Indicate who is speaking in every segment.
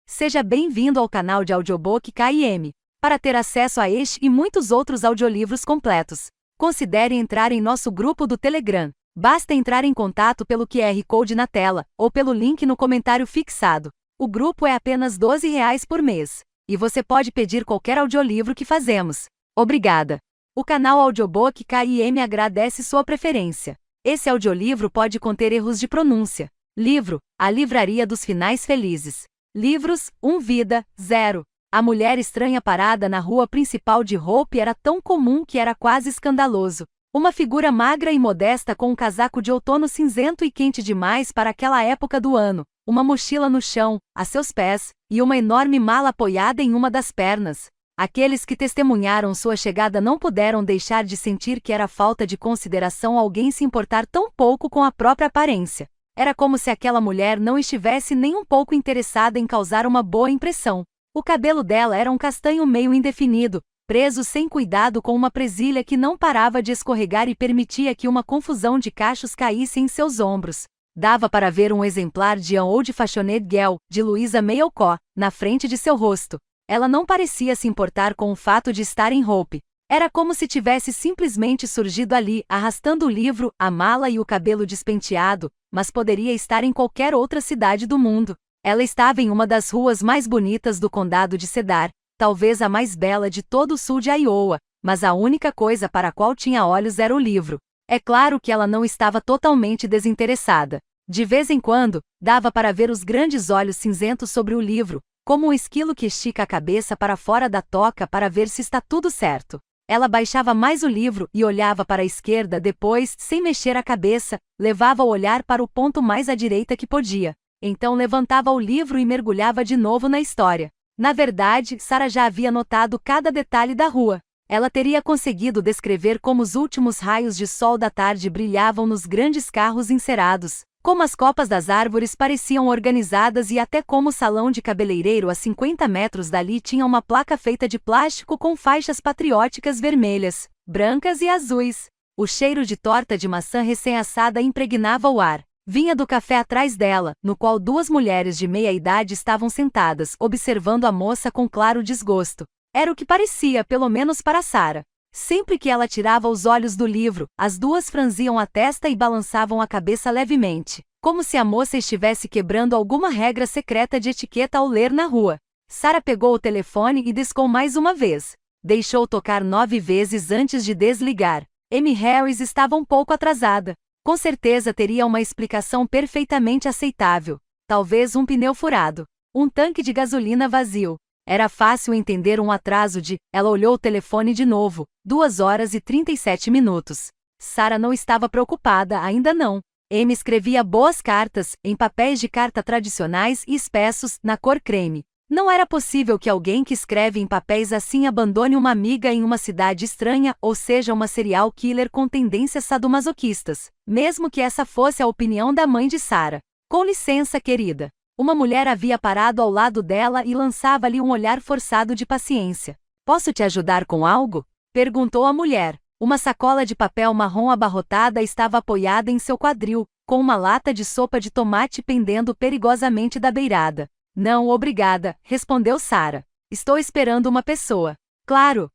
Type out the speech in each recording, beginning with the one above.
Speaker 1: Seja bem-vindo ao canal de audiobook KM. Para ter acesso a este e muitos outros audiolivros completos, considere entrar em nosso grupo do Telegram. Basta entrar em contato pelo QR Code na tela, ou pelo link no comentário fixado. O grupo é apenas R$ 12 por mês. E você pode pedir qualquer audiolivro que fazemos. Obrigada! O canal Audiobook KM agradece sua preferência. Esse audiolivro pode conter erros de pronúncia. Livro: A Livraria dos Finais Felizes. Livros: 1 Vida, 0. A mulher estranha parada na rua principal de Hope era tão comum que era quase escandaloso. Uma figura magra e modesta com um casaco de outono cinzento e quente demais para aquela época do ano, uma mochila no chão, a seus pés, e uma enorme mala apoiada em uma das pernas. Aqueles que testemunharam sua chegada não puderam deixar de sentir que era falta de consideração alguém se importar tão pouco com a própria aparência. Era como se aquela mulher não estivesse nem um pouco interessada em causar uma boa impressão. O cabelo dela era um castanho meio indefinido, preso sem cuidado com uma presilha que não parava de escorregar e permitia que uma confusão de cachos caísse em seus ombros. Dava para ver um exemplar de An Old Fashioned Girl, de Louisa May Alcott, na frente de seu rosto. Ela não parecia se importar com o fato de estar em Hope. Era como se tivesse simplesmente surgido ali, arrastando o livro, a mala e o cabelo despenteado, mas poderia estar em qualquer outra cidade do mundo. Ela estava em uma das ruas mais bonitas do condado de Cedar, talvez a mais bela de todo o sul de Iowa, mas a única coisa para a qual tinha olhos era o livro. É claro que ela não estava totalmente desinteressada. De vez em quando, dava para ver os grandes olhos cinzentos sobre o livro, como um esquilo que estica a cabeça para fora da toca para ver se está tudo certo. Ela baixava mais o livro e olhava para a esquerda, depois, sem mexer a cabeça, levava o olhar para o ponto mais à direita que podia. Então levantava o livro e mergulhava de novo na história. Na verdade, Sarah já havia notado cada detalhe da rua. Ela teria conseguido descrever como os últimos raios de sol da tarde brilhavam nos grandes carros encerados, como as copas das árvores pareciam organizadas e até como o salão de cabeleireiro a 50 metros dali tinha uma placa feita de plástico com faixas patrióticas vermelhas, brancas e azuis. O cheiro de torta de maçã recém-assada impregnava o ar. Vinha do café atrás dela, no qual duas mulheres de meia idade estavam sentadas, observando a moça com claro desgosto. Era o que parecia, pelo menos para Sarah. Sempre que ela tirava os olhos do livro, as duas franziam a testa e balançavam a cabeça levemente, como se a moça estivesse quebrando alguma regra secreta de etiqueta ao ler na rua. Sarah pegou o telefone e discou mais uma vez. Deixou tocar 9 vezes antes de desligar. Amy Harris estava um pouco atrasada. Com certeza teria uma explicação perfeitamente aceitável. Talvez um pneu furado. Um tanque de gasolina vazio. Era fácil entender um atraso de... Ela olhou o telefone de novo. 2 horas e 37 minutos. Sarah não estava preocupada, ainda não. Amy escrevia boas cartas, em papéis de carta tradicionais e espessos, na cor creme. Não era possível que alguém que escreve em papéis assim abandone uma amiga em uma cidade estranha ou seja uma serial killer com tendências sadomasoquistas, mesmo que essa fosse a opinião da mãe de Sarah. Com licença, querida. Uma mulher havia parado ao lado dela e lançava-lhe um olhar forçado de paciência. Posso te ajudar com algo? Perguntou a mulher. Uma sacola de papel marrom abarrotada estava apoiada em seu quadril, com uma lata de sopa de tomate pendendo perigosamente da beirada. Não, obrigada, respondeu Sarah. Estou esperando uma pessoa. Claro.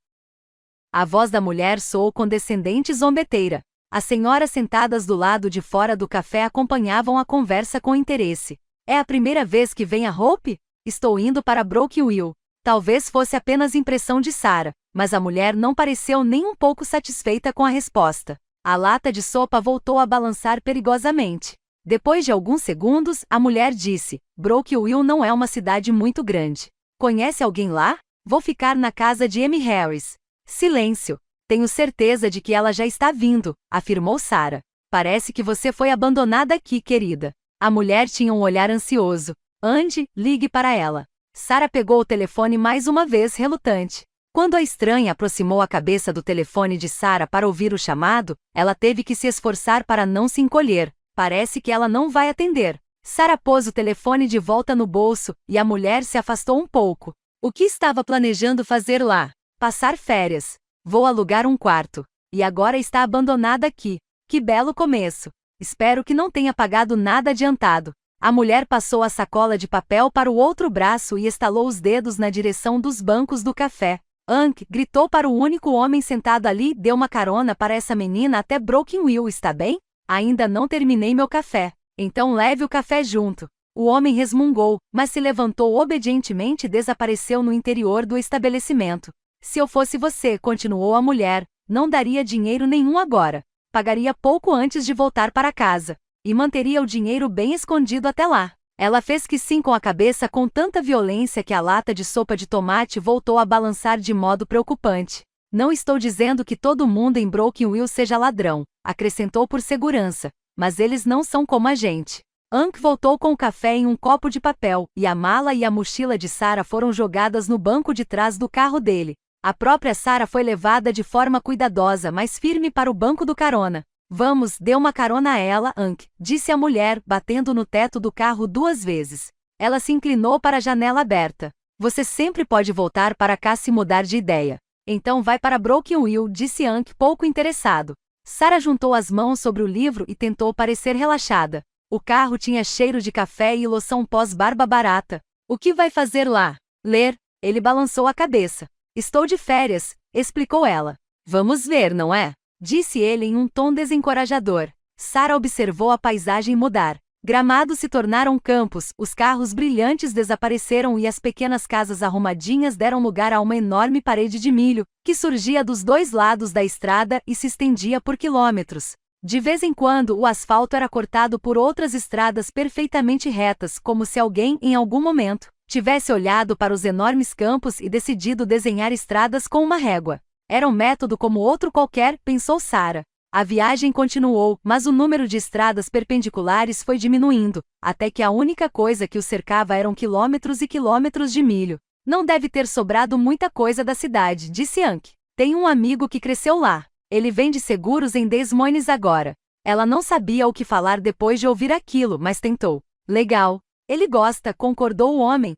Speaker 1: A voz da mulher soou condescendente e zombeteira. As senhoras sentadas do lado de fora do café acompanhavam a conversa com interesse. É a primeira vez que vem a Hope? Estou indo para Brooksville. Talvez fosse apenas impressão de Sarah, mas a mulher não pareceu nem um pouco satisfeita com a resposta. A lata de sopa voltou a balançar perigosamente. Depois de alguns segundos, a mulher disse: Brooksville não é uma cidade muito grande. Conhece alguém lá? Vou ficar na casa de Amy Harris. Silêncio. Tenho certeza de que ela já está vindo, afirmou Sarah. Parece que você foi abandonada aqui, querida. A mulher tinha um olhar ansioso. Ande, ligue para ela. Sarah pegou o telefone mais uma vez relutante. Quando a estranha aproximou a cabeça do telefone de Sarah para ouvir o chamado, ela teve que se esforçar para não se encolher. Parece que ela não vai atender. Sarah pôs o telefone de volta no bolso, e a mulher se afastou um pouco. O que estava planejando fazer lá? Passar férias. Vou alugar um quarto. E agora está abandonada aqui. Que belo começo. Espero que não tenha pagado nada adiantado. A mulher passou a sacola de papel para o outro braço e estalou os dedos na direção dos bancos do café. Ank gritou para o único homem sentado ali: dê uma carona para essa menina até Brokenville, está bem? Ainda não terminei meu café. Então leve o café junto. O homem resmungou, mas se levantou obedientemente e desapareceu no interior do estabelecimento. Se eu fosse você, continuou a mulher, não daria dinheiro nenhum agora. Pagaria pouco antes de voltar para casa. E manteria o dinheiro bem escondido até lá. Ela fez que sim com a cabeça com tanta violência que a lata de sopa de tomate voltou a balançar de modo preocupante. Não estou dizendo que todo mundo em Brokenville seja ladrão, acrescentou por segurança, mas eles não são como a gente. Ank voltou com o café em um copo de papel, e a mala e a mochila de Sarah foram jogadas no banco de trás do carro dele. A própria Sarah foi levada de forma cuidadosa, mas firme para o banco do carona. Vamos, dê uma carona a ela, Ank, disse a mulher, batendo no teto do carro 2 vezes. Ela se inclinou para a janela aberta. Você sempre pode voltar para cá se mudar de ideia. Então vai para Brokenville, disse Ank, pouco interessado. Sarah juntou as mãos sobre o livro e tentou parecer relaxada. O carro tinha cheiro de café e loção pós-barba barata. O que vai fazer lá? Ler? Ele balançou a cabeça. Estou de férias, explicou ela. Vamos ver, não é? Disse ele em um tom desencorajador. Sarah observou a paisagem mudar. Gramados se tornaram campos, os carros brilhantes desapareceram e as pequenas casas arrumadinhas deram lugar a uma enorme parede de milho, que surgia dos 2 lados da estrada e se estendia por quilômetros. De vez em quando o asfalto era cortado por outras estradas perfeitamente retas, como se alguém, em algum momento, tivesse olhado para os enormes campos e decidido desenhar estradas com uma régua. Era um método como outro qualquer, pensou Sarah. A viagem continuou, mas o número de estradas perpendiculares foi diminuindo, até que a única coisa que o cercava eram quilômetros e quilômetros de milho. Não deve ter sobrado muita coisa da cidade, disse Ank. Tem um amigo que cresceu lá. Ele vende seguros em Des Moines agora. Ela não sabia o que falar depois de ouvir aquilo, mas tentou. Legal. Ele gosta, concordou o homem.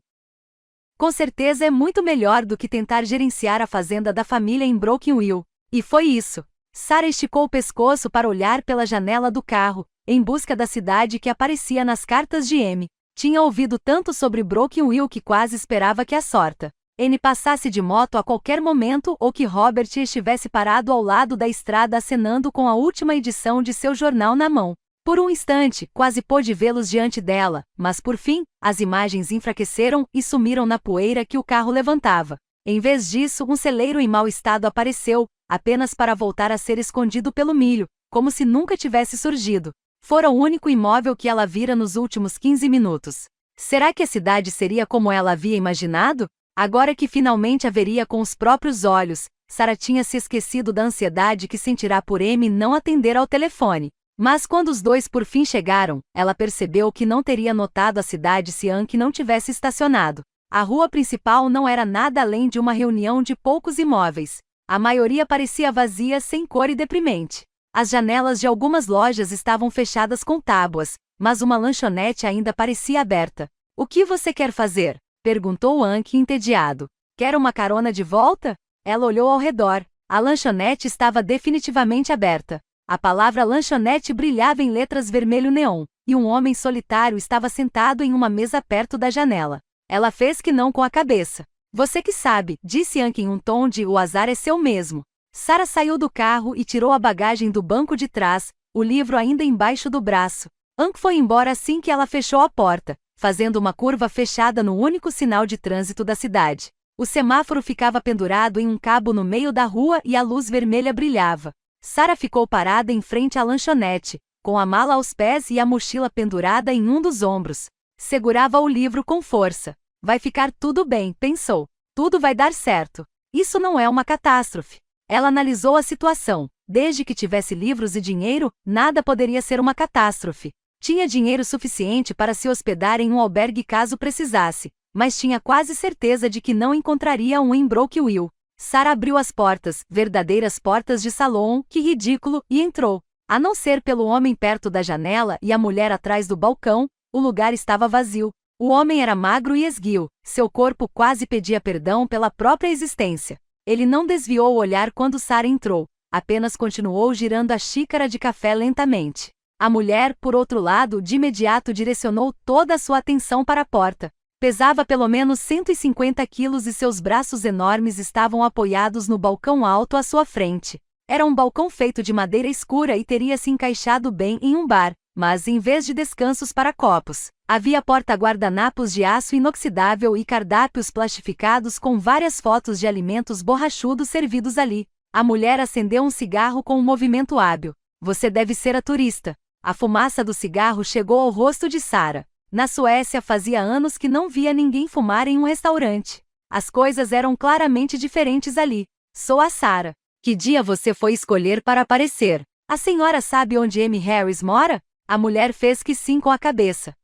Speaker 1: Com certeza é muito melhor do que tentar gerenciar a fazenda da família em Brokenville. E foi isso. Sarah esticou o pescoço para olhar pela janela do carro, em busca da cidade que aparecia nas cartas de M. Tinha ouvido tanto sobre Brokenville que quase esperava que a sorte N passasse de moto a qualquer momento ou que Robert estivesse parado ao lado da estrada acenando com a última edição de seu jornal na mão. Por um instante, quase pôde vê-los diante dela, mas por fim, as imagens enfraqueceram e sumiram na poeira que o carro levantava. Em vez disso, um celeiro em mau estado apareceu, apenas para voltar a ser escondido pelo milho, como se nunca tivesse surgido. Fora o único imóvel que ela vira nos últimos 15 minutos. Será que a cidade seria como ela havia imaginado? Agora que finalmente a veria com os próprios olhos, Sarah tinha se esquecido da ansiedade que sentirá por M não atender ao telefone. Mas quando os dois por fim chegaram, ela percebeu que não teria notado a cidade se Ank não tivesse estacionado. A rua principal não era nada além de uma reunião de poucos imóveis. A maioria parecia vazia, sem cor e deprimente. As janelas de algumas lojas estavam fechadas com tábuas, mas uma lanchonete ainda parecia aberta. O que você quer fazer? Perguntou Ank entediado. Quer uma carona de volta? Ela olhou ao redor. A lanchonete estava definitivamente aberta. A palavra lanchonete brilhava em letras vermelho neon, e um homem solitário estava sentado em uma mesa perto da janela. Ela fez que não com a cabeça. Você que sabe, disse Ank em um tom de o azar é seu mesmo. Sarah saiu do carro e tirou a bagagem do banco de trás, o livro ainda embaixo do braço. Ank foi embora assim que ela fechou a porta, fazendo uma curva fechada no único sinal de trânsito da cidade. O semáforo ficava pendurado em um cabo no meio da rua e a luz vermelha brilhava. Sarah ficou parada em frente à lanchonete, com a mala aos pés e a mochila pendurada em um dos ombros. Segurava o livro com força. Vai ficar tudo bem, pensou. Tudo vai dar certo. Isso não é uma catástrofe. Ela analisou a situação. Desde que tivesse livros e dinheiro, nada poderia ser uma catástrofe. Tinha dinheiro suficiente para se hospedar em um albergue caso precisasse, mas tinha quase certeza de que não encontraria um em Brokenville. Sarah abriu as portas, verdadeiras portas de salão, que ridículo, e entrou. A não ser pelo homem perto da janela e a mulher atrás do balcão, o lugar estava vazio. O homem era magro e esguio, seu corpo quase pedia perdão pela própria existência. Ele não desviou o olhar quando Sarah entrou, apenas continuou girando a xícara de café lentamente. A mulher, por outro lado, de imediato direcionou toda a sua atenção para a porta. Pesava pelo menos 150 quilos e seus braços enormes estavam apoiados no balcão alto à sua frente. Era um balcão feito de madeira escura e teria se encaixado bem em um bar, mas em vez de descansos para copos, havia porta-guardanapos de aço inoxidável e cardápios plastificados com várias fotos de alimentos borrachudos servidos ali. A mulher acendeu um cigarro com um movimento hábil. Você deve ser a turista. A fumaça do cigarro chegou ao rosto de Sarah. Na Suécia fazia anos que não via ninguém fumar em um restaurante. As coisas eram claramente diferentes ali. Sou a Sarah. Que dia você foi escolher para aparecer? A senhora sabe onde Amy Harris mora? A mulher fez que sim com a cabeça.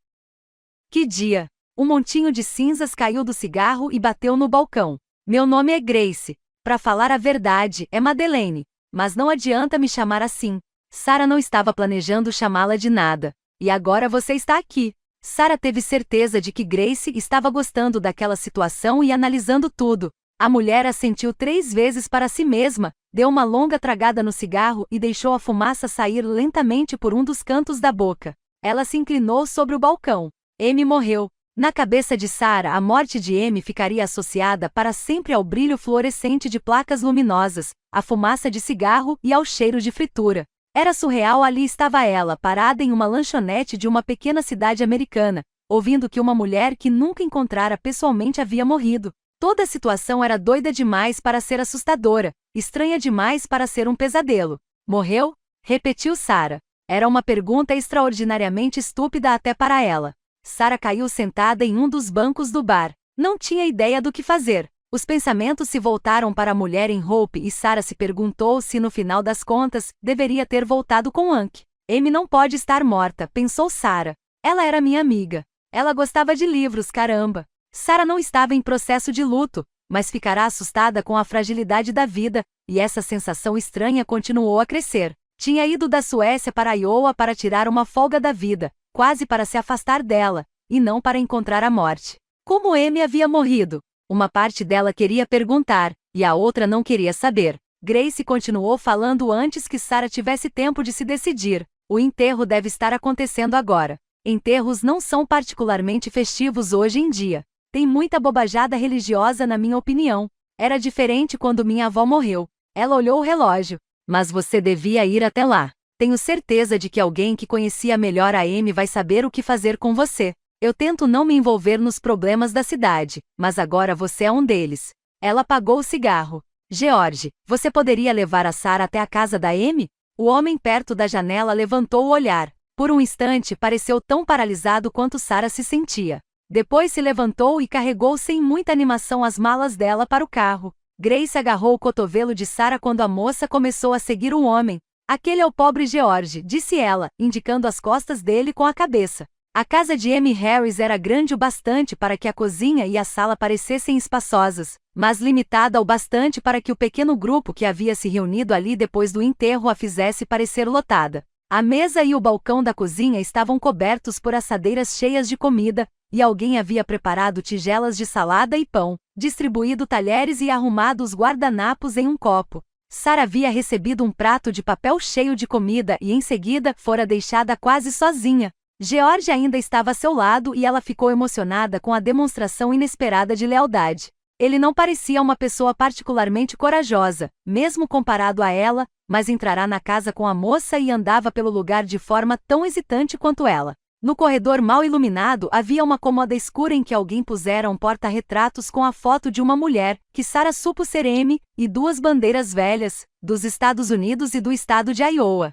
Speaker 1: Que dia? Um montinho de cinzas caiu do cigarro e bateu no balcão. Meu nome é Grace. Para falar a verdade, é Madeleine. Mas não adianta me chamar assim. Sarah não estava planejando chamá-la de nada. E agora você está aqui. Sarah teve certeza de que Grace estava gostando daquela situação e analisando tudo. A mulher assentiu 3 vezes para si mesma, deu uma longa tragada no cigarro e deixou a fumaça sair lentamente por um dos cantos da boca. Ela se inclinou sobre o balcão. Amy morreu. Na cabeça de Sarah, a morte de Amy ficaria associada para sempre ao brilho fluorescente de placas luminosas, à fumaça de cigarro e ao cheiro de fritura. Era surreal. Ali estava ela, parada em uma lanchonete de uma pequena cidade americana, ouvindo que uma mulher que nunca encontrara pessoalmente havia morrido. Toda a situação era doida demais para ser assustadora, estranha demais para ser um pesadelo. Morreu? Repetiu Sarah. Era uma pergunta extraordinariamente estúpida até para ela. Sarah caiu sentada em um dos bancos do bar. Não tinha ideia do que fazer. Os pensamentos se voltaram para a mulher em Hope e Sarah se perguntou se no final das contas, deveria ter voltado com Hank. Amy não pode estar morta, pensou Sarah. Ela era minha amiga. Ela gostava de livros, caramba. Sarah não estava em processo de luto, mas ficará assustada com a fragilidade da vida, e essa sensação estranha continuou a crescer. Tinha ido da Suécia para Iowa para tirar uma folga da vida, quase para se afastar dela, e não para encontrar a morte. Como Amy havia morrido? Uma parte dela queria perguntar, e a outra não queria saber. Grace continuou falando antes que Sarah tivesse tempo de se decidir. O enterro deve estar acontecendo agora. Enterros não são particularmente festivos hoje em dia. Tem muita bobajada religiosa na minha opinião. Era diferente quando minha avó morreu. Ela olhou o relógio. Mas você devia ir até lá. Tenho certeza de que alguém que conhecia melhor a Amy vai saber o que fazer com você. Eu tento não me envolver nos problemas da cidade, mas agora você é um deles. Ela apagou o cigarro. George, você poderia levar a Sarah até a casa da Amy? O homem perto da janela levantou o olhar. Por um instante pareceu tão paralisado quanto Sarah se sentia. Depois se levantou e carregou sem muita animação as malas dela para o carro. Grace agarrou o cotovelo de Sarah quando a moça começou a seguir o homem. Aquele é o pobre George, disse ela, indicando as costas dele com a cabeça. A casa de Amy Harris era grande o bastante para que a cozinha e a sala parecessem espaçosas, mas limitada o bastante para que o pequeno grupo que havia se reunido ali depois do enterro a fizesse parecer lotada. A mesa e o balcão da cozinha estavam cobertos por assadeiras cheias de comida, e alguém havia preparado tigelas de salada e pão, distribuído talheres e arrumado os guardanapos em um copo. Sarah havia recebido um prato de papel cheio de comida e em seguida fora deixada quase sozinha. George ainda estava a seu lado e ela ficou emocionada com a demonstração inesperada de lealdade. Ele não parecia uma pessoa particularmente corajosa, mesmo comparado a ela, mas entrará na casa com a moça e andava pelo lugar de forma tão hesitante quanto ela. No corredor mal iluminado havia uma cômoda escura em que alguém pusera um porta-retratos com a foto de uma mulher, que Sarah supo ser Amy, e 2 bandeiras velhas, dos Estados Unidos e do estado de Iowa.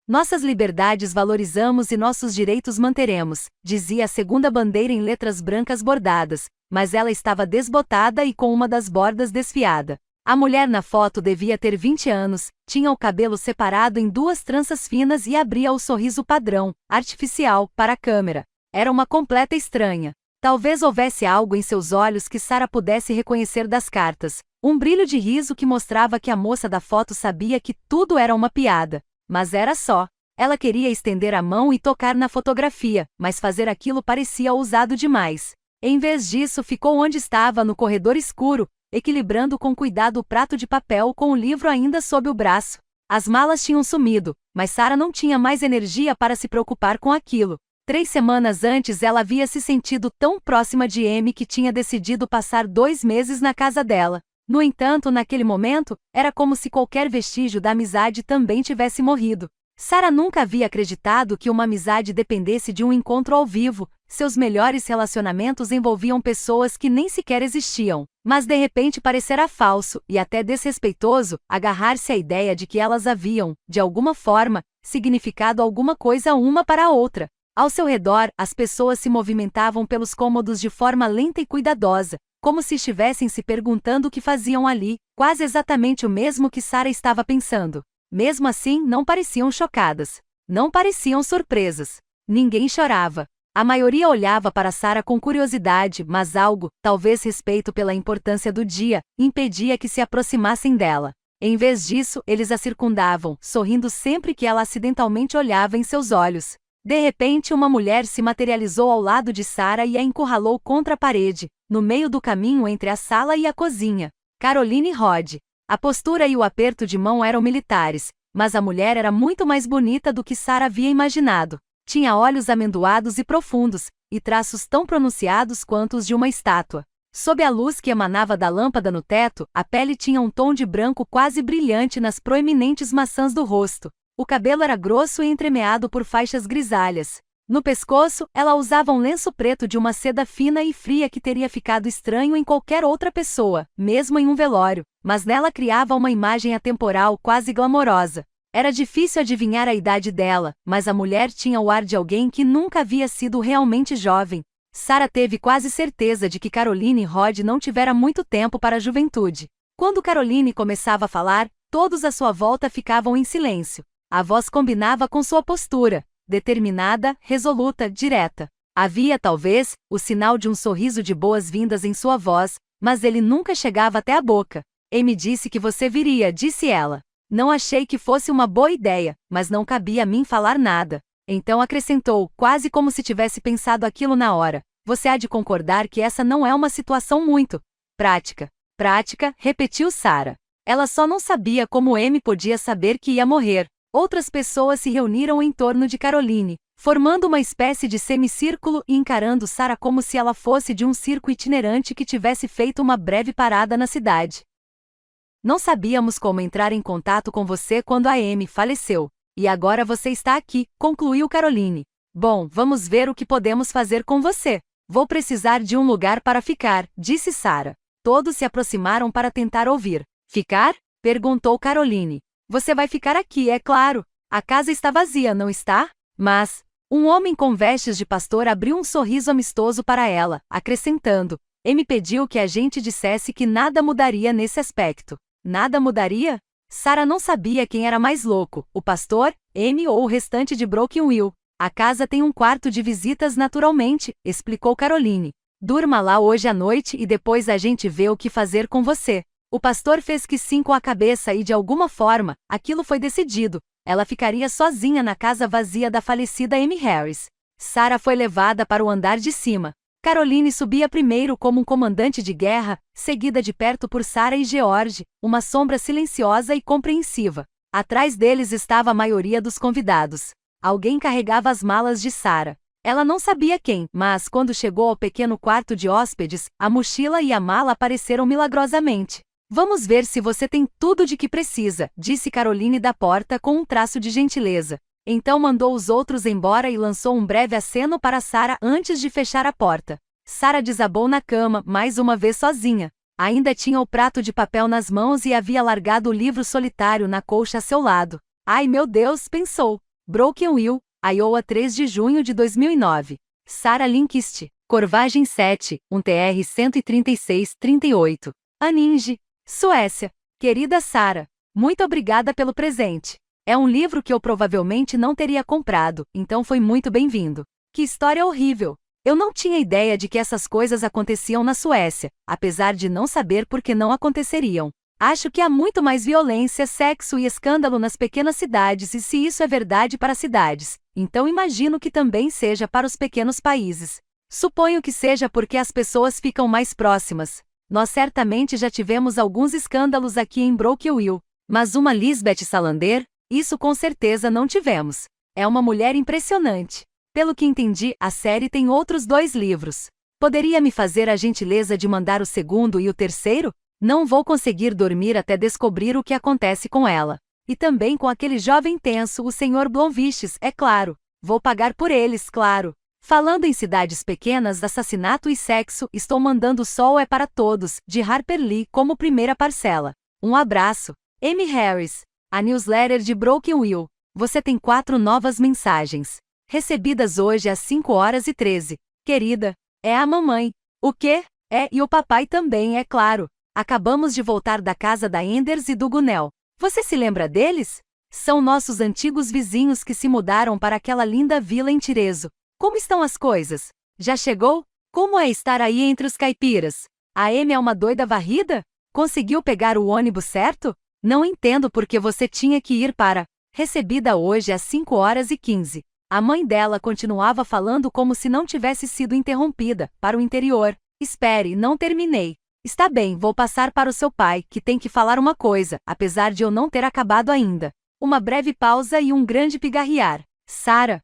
Speaker 1: Nossas liberdades valorizamos e nossos direitos manteremos, dizia a segunda bandeira em letras brancas bordadas, mas ela estava desbotada e com uma das bordas desfiada. A mulher na foto devia ter 20 anos, tinha o cabelo separado em 2 tranças finas e abria o sorriso padrão, artificial, para a câmera. Era uma completa estranha. Talvez houvesse algo em seus olhos que Sarah pudesse reconhecer das cartas, um brilho de riso que mostrava que a moça da foto sabia que tudo era uma piada. Mas era só. Ela queria estender a mão e tocar na fotografia, mas fazer aquilo parecia ousado demais. Em vez disso, ficou onde estava no corredor escuro, equilibrando com cuidado o prato de papel com o livro ainda sob o braço. As malas tinham sumido, mas Sarah não tinha mais energia para se preocupar com aquilo. 3 semanas antes ela havia se sentido tão próxima de Amy que tinha decidido passar 2 meses na casa dela. No entanto, naquele momento, era como se qualquer vestígio da amizade também tivesse morrido. Sarah nunca havia acreditado que uma amizade dependesse de um encontro ao vivo. Seus melhores relacionamentos envolviam pessoas que nem sequer existiam. Mas de repente parecerá falso, e até desrespeitoso, agarrar-se à ideia de que elas haviam, de alguma forma, significado alguma coisa uma para a outra. Ao seu redor, as pessoas se movimentavam pelos cômodos de forma lenta e cuidadosa, como se estivessem se perguntando o que faziam ali, quase exatamente o mesmo que Sarah estava pensando. Mesmo assim, não pareciam chocadas. Não pareciam surpresas. Ninguém chorava. A maioria olhava para Sarah com curiosidade, mas algo, talvez respeito pela importância do dia, impedia que se aproximassem dela. Em vez disso, eles a circundavam, sorrindo sempre que ela acidentalmente olhava em seus olhos. De repente, uma mulher se materializou ao lado de Sarah e a encurralou contra a parede, no meio do caminho entre a sala e a cozinha. Caroline Rod. A postura e o aperto de mão eram militares, mas a mulher era muito mais bonita do que Sarah havia imaginado. Tinha olhos amendoados e profundos, e traços tão pronunciados quanto os de uma estátua. Sob a luz que emanava da lâmpada no teto, a pele tinha um tom de branco quase brilhante nas proeminentes maçãs do rosto. O cabelo era grosso e entremeado por faixas grisalhas. No pescoço, ela usava um lenço preto de uma seda fina e fria que teria ficado estranho em qualquer outra pessoa, mesmo em um velório, mas nela criava uma imagem atemporal quase glamourosa. Era difícil adivinhar a idade dela, mas a mulher tinha o ar de alguém que nunca havia sido realmente jovem. Sarah teve quase certeza de que Caroline Rod não tivera muito tempo para a juventude. Quando Caroline começava a falar, todos à sua volta ficavam em silêncio. A voz combinava com sua postura, determinada, resoluta, direta. Havia, talvez, o sinal de um sorriso de boas-vindas em sua voz, mas ele nunca chegava até a boca. Amy disse que você viria, disse ela. Não achei que fosse uma boa ideia, mas não cabia a mim falar nada. Então acrescentou, quase como se tivesse pensado aquilo na hora. Você há de concordar que essa não é uma situação muito prática. Prática, repetiu Sarah. Ela só não sabia como Amy podia saber que ia morrer. Outras pessoas se reuniram em torno de Caroline, formando uma espécie de semicírculo e encarando Sarah como se ela fosse de um circo itinerante que tivesse feito uma breve parada na cidade. Não sabíamos como entrar em contato com você quando a Amy faleceu. E agora você está aqui, concluiu Caroline. Bom, vamos ver o que podemos fazer com você. Vou precisar de um lugar para ficar, disse Sarah. Todos se aproximaram para tentar ouvir. Ficar? Perguntou Caroline. Você vai ficar aqui, é claro. A casa está vazia, não está? Mas, um homem com vestes de pastor abriu um sorriso amistoso para ela, acrescentando. Amy pediu que a gente dissesse que nada mudaria nesse aspecto. Nada mudaria? Sarah não sabia quem era mais louco, o pastor, Amy ou o restante de Brokenville. A casa tem um quarto de visitas naturalmente, explicou Caroline. Durma lá hoje à noite e depois a gente vê o que fazer com você. O pastor fez que sim com a cabeça e de alguma forma, aquilo foi decidido. Ela ficaria sozinha na casa vazia da falecida Amy Harris. Sarah foi levada para o andar de cima. Caroline subia primeiro como um comandante de guerra, seguida de perto por Sarah e George, uma sombra silenciosa e compreensiva. Atrás deles estava a maioria dos convidados. Alguém carregava as malas de Sarah. Ela não sabia quem, mas quando chegou ao pequeno quarto de hóspedes, a mochila e a mala apareceram milagrosamente. Vamos ver se você tem tudo de que precisa, disse Caroline da porta com um traço de gentileza. Então mandou os outros embora e lançou um breve aceno para Sarah antes de fechar a porta. Sarah desabou na cama, mais uma vez sozinha. Ainda tinha o prato de papel nas mãos e havia largado o livro solitário na colcha a seu lado. Ai meu Deus, pensou. Brokenville, Iowa 3 de junho de 2009. Sarah Lindquist, Corvagem 7, 1TR 136-38. Aninge, Suécia. Querida Sarah, muito obrigada pelo presente. É um livro que eu provavelmente não teria comprado, então foi muito bem-vindo. Que história horrível! Eu não tinha ideia de que essas coisas aconteciam na Suécia, apesar de não saber por que não aconteceriam. Acho que há muito mais violência, sexo e escândalo nas pequenas cidades e se isso é verdade para cidades, então imagino que também seja para os pequenos países. Suponho que seja porque as pessoas ficam mais próximas. Nós certamente já tivemos alguns escândalos aqui em Brokenville. Mas uma Lisbeth Salander? Isso com certeza não tivemos. É uma mulher impressionante. Pelo que entendi, a série tem outros 2 livros. Poderia me fazer a gentileza de mandar o segundo e o terceiro? Não vou conseguir dormir até descobrir o que acontece com ela. E também com aquele jovem tenso, o Sr. Blomkvist, é claro. Vou pagar por eles, claro. Falando em cidades pequenas, assassinato e sexo, estou mandando Sol é para Todos, de Harper Lee, como primeira parcela. Um abraço. Amy Harris. A newsletter de Broken Will. Você tem 4 novas mensagens. Recebidas hoje às 5h13. Querida, é a mamãe. O quê? É, e o papai também, é claro. Acabamos de voltar da casa da Enders e do Gunel. Você se lembra deles? São nossos antigos vizinhos que se mudaram para aquela linda vila em Tirezo. Como estão as coisas? Já chegou? Como é estar aí entre os caipiras? A Amy é uma doida varrida? Conseguiu pegar o ônibus certo? Não entendo porque você tinha que ir para... Recebida hoje às 5h15. A mãe dela continuava falando como se não tivesse sido interrompida, para o interior. Espere, não terminei. Está bem, vou passar para o seu pai, que tem que falar uma coisa, apesar de eu não ter acabado ainda. Uma breve pausa e um grande pigarrear. Sarah.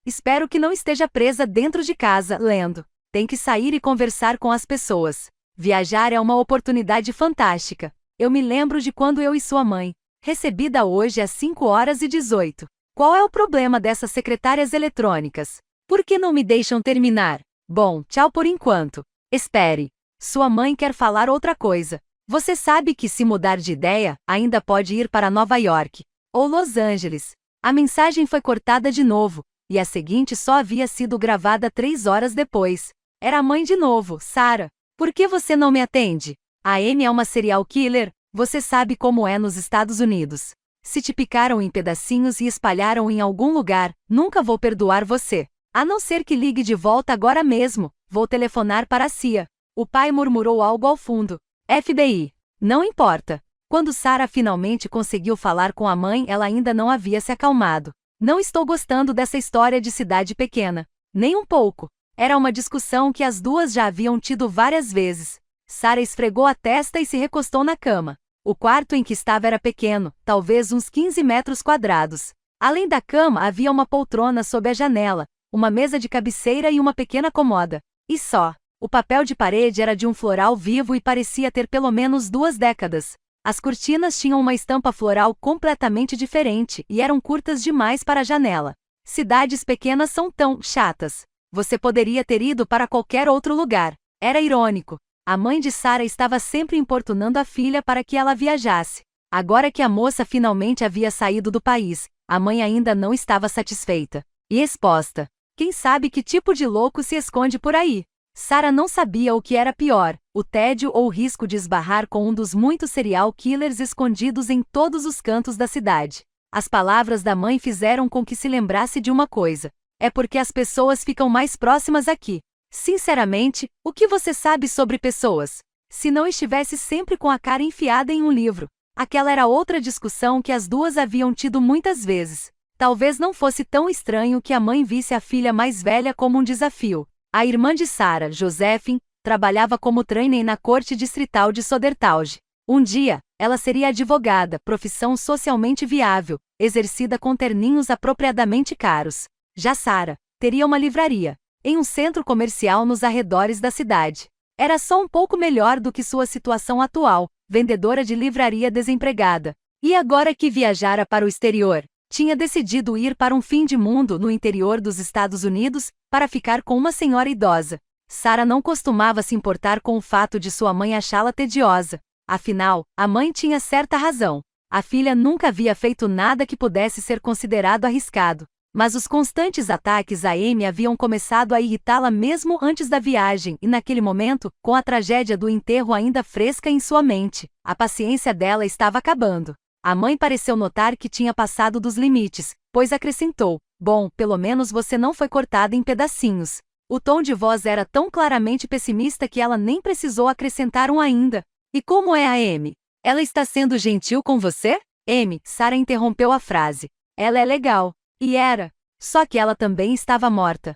Speaker 1: Espero que não esteja presa dentro de casa, lendo. Tem que sair e conversar com as pessoas. Viajar é uma oportunidade fantástica. Eu me lembro de quando eu e sua mãe. Recebida hoje às 5h18. Qual é o problema dessas secretárias eletrônicas? Por que não me deixam terminar? Bom, tchau por enquanto. Espere. Sua mãe quer falar outra coisa. Você sabe que se mudar de ideia, ainda pode ir para Nova York. Ou Los Angeles. A mensagem foi cortada de novo, e a seguinte só havia sido gravada 3 horas depois. Era a mãe de novo, Sarah. Por que você não me atende? A Amy é uma serial killer, você sabe como é nos Estados Unidos. Se te picaram em pedacinhos e espalharam em algum lugar, nunca vou perdoar você. A não ser que ligue de volta agora mesmo, vou telefonar para a CIA. O pai murmurou algo ao fundo. FBI. Não importa. Quando Sarah finalmente conseguiu falar com a mãe, ela ainda não havia se acalmado. Não estou gostando dessa história de cidade pequena. Nem um pouco. Era uma discussão que as duas já haviam tido várias vezes. Sarah esfregou a testa e se recostou na cama. O quarto em que estava era pequeno, talvez uns 15 metros quadrados. Além da cama havia uma poltrona sob a janela, uma mesa de cabeceira e uma pequena comoda. E só. O papel de parede era de um floral vivo e parecia ter pelo menos 2 décadas. As cortinas tinham uma estampa floral completamente diferente e eram curtas demais para a janela. Cidades pequenas são tão chatas. Você poderia ter ido para qualquer outro lugar. Era irônico. A mãe de Sarah estava sempre importunando a filha para que ela viajasse. Agora que a moça finalmente havia saído do país, a mãe ainda não estava satisfeita. E exposta. Quem sabe que tipo de louco se esconde por aí? Sarah não sabia o que era pior, o tédio ou o risco de esbarrar com um dos muitos serial killers escondidos em todos os cantos da cidade. As palavras da mãe fizeram com que se lembrasse de uma coisa. É porque as pessoas ficam mais próximas aqui. Sinceramente, o que você sabe sobre pessoas? Se não estivesse sempre com a cara enfiada em um livro. Aquela era outra discussão que as duas haviam tido muitas vezes. Talvez não fosse tão estranho que a mãe visse a filha mais velha como um desafio. A irmã de Sarah, Josephine, trabalhava como trainee na corte distrital de Sodertalje. Um dia, ela seria advogada, profissão socialmente viável, exercida com terninhos apropriadamente caros. Já Sarah teria uma livraria, em um centro comercial nos arredores da cidade. Era só um pouco melhor do que sua situação atual, vendedora de livraria desempregada. E agora que viajara para o exterior, tinha decidido ir para um fim de mundo no interior dos Estados Unidos, para ficar com uma senhora idosa. Sarah não costumava se importar com o fato de sua mãe achá-la tediosa. Afinal, a mãe tinha certa razão. A filha nunca havia feito nada que pudesse ser considerado arriscado. Mas os constantes ataques a Amy haviam começado a irritá-la mesmo antes da viagem e naquele momento, com a tragédia do enterro ainda fresca em sua mente, a paciência dela estava acabando. A mãe pareceu notar que tinha passado dos limites, pois acrescentou: "Bom, pelo menos você não foi cortada em pedacinhos." O tom de voz era tão claramente pessimista que ela nem precisou acrescentar um ainda. "E como é a Amy? Ela está sendo gentil com você?" "Amy", Sarah interrompeu a frase. "Ela é legal." E era. Só que ela também estava morta.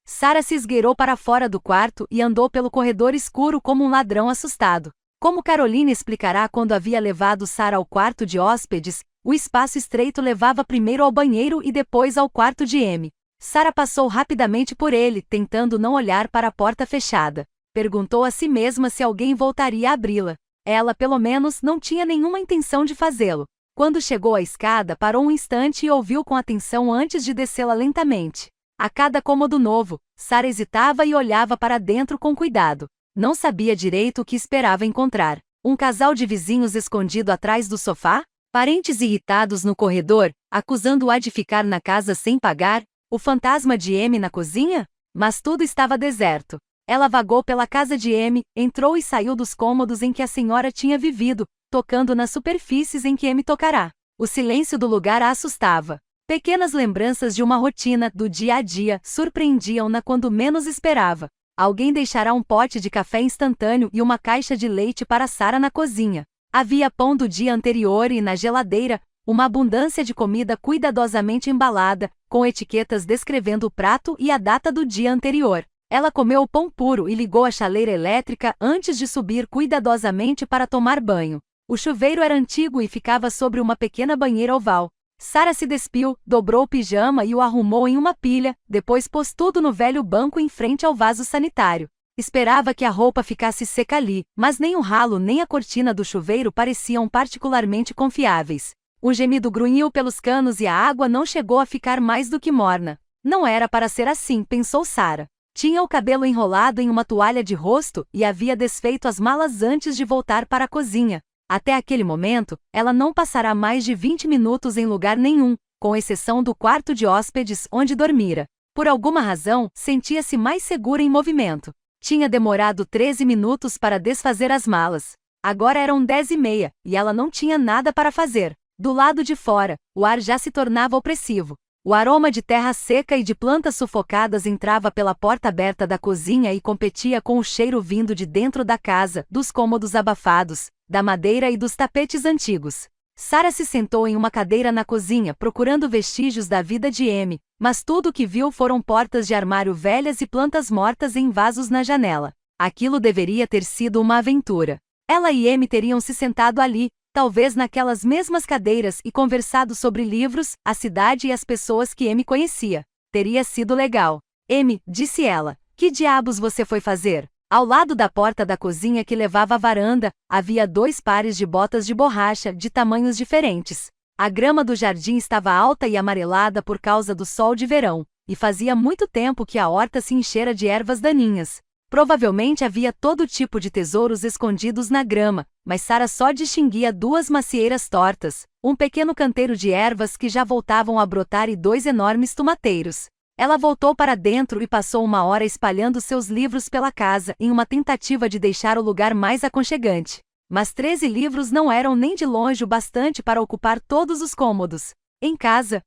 Speaker 1: Sarah se esgueirou para fora do quarto e andou pelo corredor escuro como um ladrão assustado. Como Caroline explicará quando havia levado Sarah ao quarto de hóspedes, o espaço estreito levava primeiro ao banheiro e depois ao quarto de Amy. Sarah passou rapidamente por ele, tentando não olhar para a porta fechada. Perguntou a si mesma se alguém voltaria a abri-la. Ela, pelo menos, não tinha nenhuma intenção de fazê-lo. Quando chegou à escada, parou um instante e ouviu com atenção antes de descê-la lentamente. A cada cômodo novo, Sarah hesitava e olhava para dentro com cuidado. Não sabia direito o que esperava encontrar. Um casal de vizinhos escondido atrás do sofá? Parentes irritados no corredor, acusando-a de ficar na casa sem pagar? O fantasma de Amy na cozinha? Mas tudo estava deserto. Ela vagou pela casa de Amy, entrou e saiu dos cômodos em que a senhora tinha vivido, tocando nas superfícies em que Amy tocará. O silêncio do lugar a assustava. Pequenas lembranças de uma rotina, do dia a dia, surpreendiam-na quando menos esperava. Alguém deixará um pote de café instantâneo e uma caixa de leite para Sarah na cozinha. Havia pão do dia anterior e, na geladeira, uma abundância de comida cuidadosamente embalada, com etiquetas descrevendo o prato e a data do dia anterior. Ela comeu o pão puro e ligou a chaleira elétrica antes de subir cuidadosamente para tomar banho. O chuveiro era antigo e ficava sobre uma pequena banheira oval. Sarah se despiu, dobrou o pijama e o arrumou em uma pilha, depois pôs tudo no velho banco em frente ao vaso sanitário. Esperava que a roupa ficasse seca ali, mas nem o ralo nem a cortina do chuveiro pareciam particularmente confiáveis. O gemido grunhiu pelos canos e a água não chegou a ficar mais do que morna. Não era para ser assim, pensou Sarah. Tinha o cabelo enrolado em uma toalha de rosto e havia desfeito as malas antes de voltar para a cozinha. Até aquele momento, ela não passará mais de 20 minutos em lugar nenhum, com exceção do quarto de hóspedes onde dormira. Por alguma razão, sentia-se mais segura em movimento. Tinha demorado 13 minutos para desfazer as malas. Agora eram 10h30, e ela não tinha nada para fazer. Do lado de fora, o ar já se tornava opressivo. O aroma de terra seca e de plantas sufocadas entrava pela porta aberta da cozinha e competia com o cheiro vindo de dentro da casa, dos cômodos abafados, da madeira e dos tapetes antigos. Sarah se sentou em uma cadeira na cozinha procurando vestígios da vida de Amy, mas tudo o que viu foram portas de armário velhas e plantas mortas em vasos na janela. Aquilo deveria ter sido uma aventura. Ela e Amy teriam se sentado ali, talvez naquelas mesmas cadeiras, e conversado sobre livros, a cidade e as pessoas que Amy conhecia. Teria sido legal. Amy, disse ela, que diabos você foi fazer? Ao lado da porta da cozinha que levava à varanda, havia 2 pares de botas de borracha, de tamanhos diferentes. A grama do jardim estava alta e amarelada por causa do sol de verão, e fazia muito tempo que a horta se enchera de ervas daninhas. Provavelmente havia todo tipo de tesouros escondidos na grama, mas Sarah só distinguia 2 macieiras tortas, um pequeno canteiro de ervas que já voltavam a brotar e 2 enormes tomateiros. Ela voltou para dentro e passou uma hora espalhando seus livros pela casa, em uma tentativa de deixar o lugar mais aconchegante. Mas 13 livros não eram nem de longe o bastante para ocupar todos os cômodos. Em casa,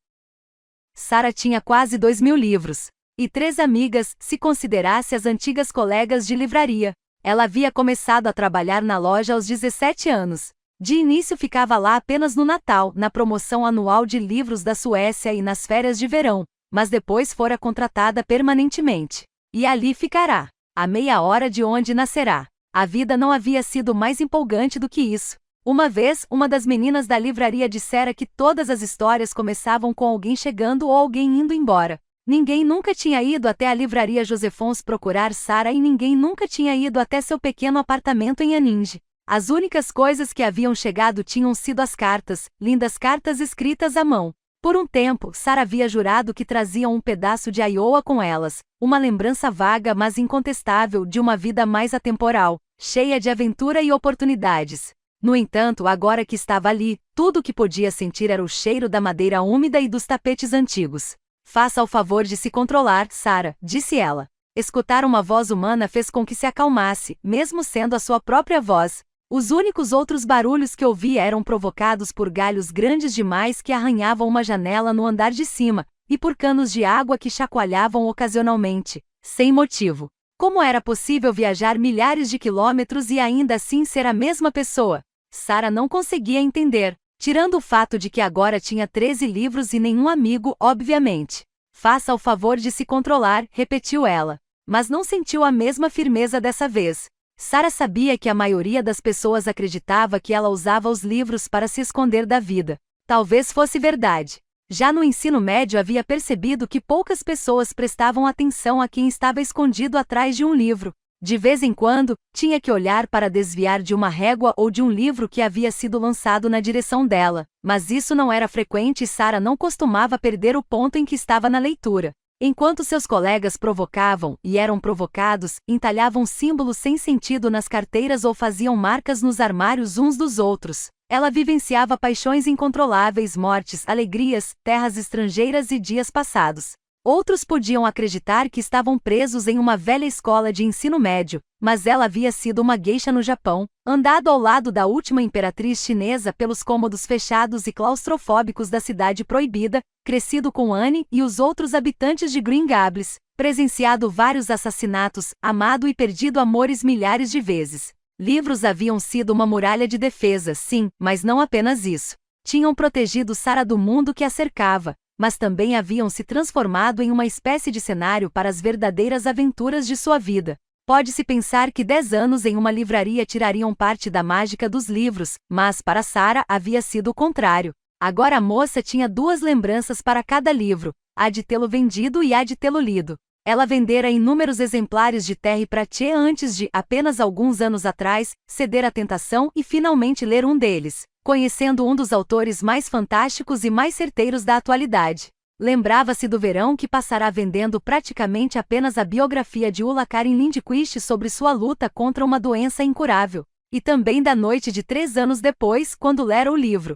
Speaker 1: Sarah tinha quase 2.000 livros. E 3 amigas, se considerasse as antigas colegas de livraria. Ela havia começado a trabalhar na loja aos 17 anos. De início ficava lá apenas no Natal, na promoção anual de livros da Suécia e nas férias de verão, mas depois fora contratada permanentemente. E ali ficará, a meia hora de onde nascerá. A vida não havia sido mais empolgante do que isso. Uma vez, uma das meninas da livraria dissera que todas as histórias começavam com alguém chegando ou alguém indo embora. Ninguém nunca tinha ido até a livraria Josefons procurar Sarah e ninguém nunca tinha ido até seu pequeno apartamento em Aninge. As únicas coisas que haviam chegado tinham sido as cartas, lindas cartas escritas à mão. Por um tempo, Sarah havia jurado que traziam um pedaço de Iowa com elas, uma lembrança vaga mas incontestável de uma vida mais atemporal, cheia de aventura e oportunidades. No entanto, agora que estava ali, tudo o que podia sentir era o cheiro da madeira úmida e dos tapetes antigos. Faça o favor de se controlar, Sarah, disse ela. Escutar uma voz humana fez com que se acalmasse, mesmo sendo a sua própria voz. Os únicos outros barulhos que ouvia eram provocados por galhos grandes demais que arranhavam uma janela no andar de cima, e por canos de água que chacoalhavam ocasionalmente, sem motivo. Como era possível viajar milhares de quilômetros e ainda assim ser a mesma pessoa? Sarah não conseguia entender, tirando o fato de que agora tinha 13 livros e nenhum amigo, obviamente. Faça o favor de se controlar, repetiu ela. Mas não sentiu a mesma firmeza dessa vez. Sarah sabia que a maioria das pessoas acreditava que ela usava os livros para se esconder da vida. Talvez fosse verdade. Já no ensino médio havia percebido que poucas pessoas prestavam atenção a quem estava escondido atrás de um livro. De vez em quando, tinha que olhar para desviar de uma régua ou de um livro que havia sido lançado na direção dela, mas isso não era frequente e Sarah não costumava perder o ponto em que estava na leitura. Enquanto seus colegas provocavam e eram provocados, entalhavam símbolos sem sentido nas carteiras ou faziam marcas nos armários uns dos outros, ela vivenciava paixões incontroláveis, mortes, alegrias, terras estrangeiras e dias passados. Outros podiam acreditar que estavam presos em uma velha escola de ensino médio, mas ela havia sido uma geisha no Japão, andado ao lado da última imperatriz chinesa pelos cômodos fechados e claustrofóbicos da cidade proibida, crescido com Anne e os outros habitantes de Green Gables, presenciado vários assassinatos, amado e perdido amores milhares de vezes. Livros haviam sido uma muralha de defesa, sim, mas não apenas isso. Tinham protegido Sarah do mundo que a cercava, mas também haviam se transformado em uma espécie de cenário para as verdadeiras aventuras de sua vida. Pode-se pensar que 10 anos em uma livraria tirariam parte da mágica dos livros, mas para Sarah havia sido o contrário. Agora a moça tinha 2 lembranças para cada livro, a de tê-lo vendido e a de tê-lo lido. Ela vendera inúmeros exemplares de Terry Pratchett antes de, apenas alguns anos atrás, ceder à tentação e finalmente ler um deles, conhecendo um dos autores mais fantásticos e mais certeiros da atualidade. Lembrava-se do verão que passará vendendo praticamente apenas a biografia de Ulla Karen Lindquist sobre sua luta contra uma doença incurável, e também da noite de 3 anos depois, quando lera o livro.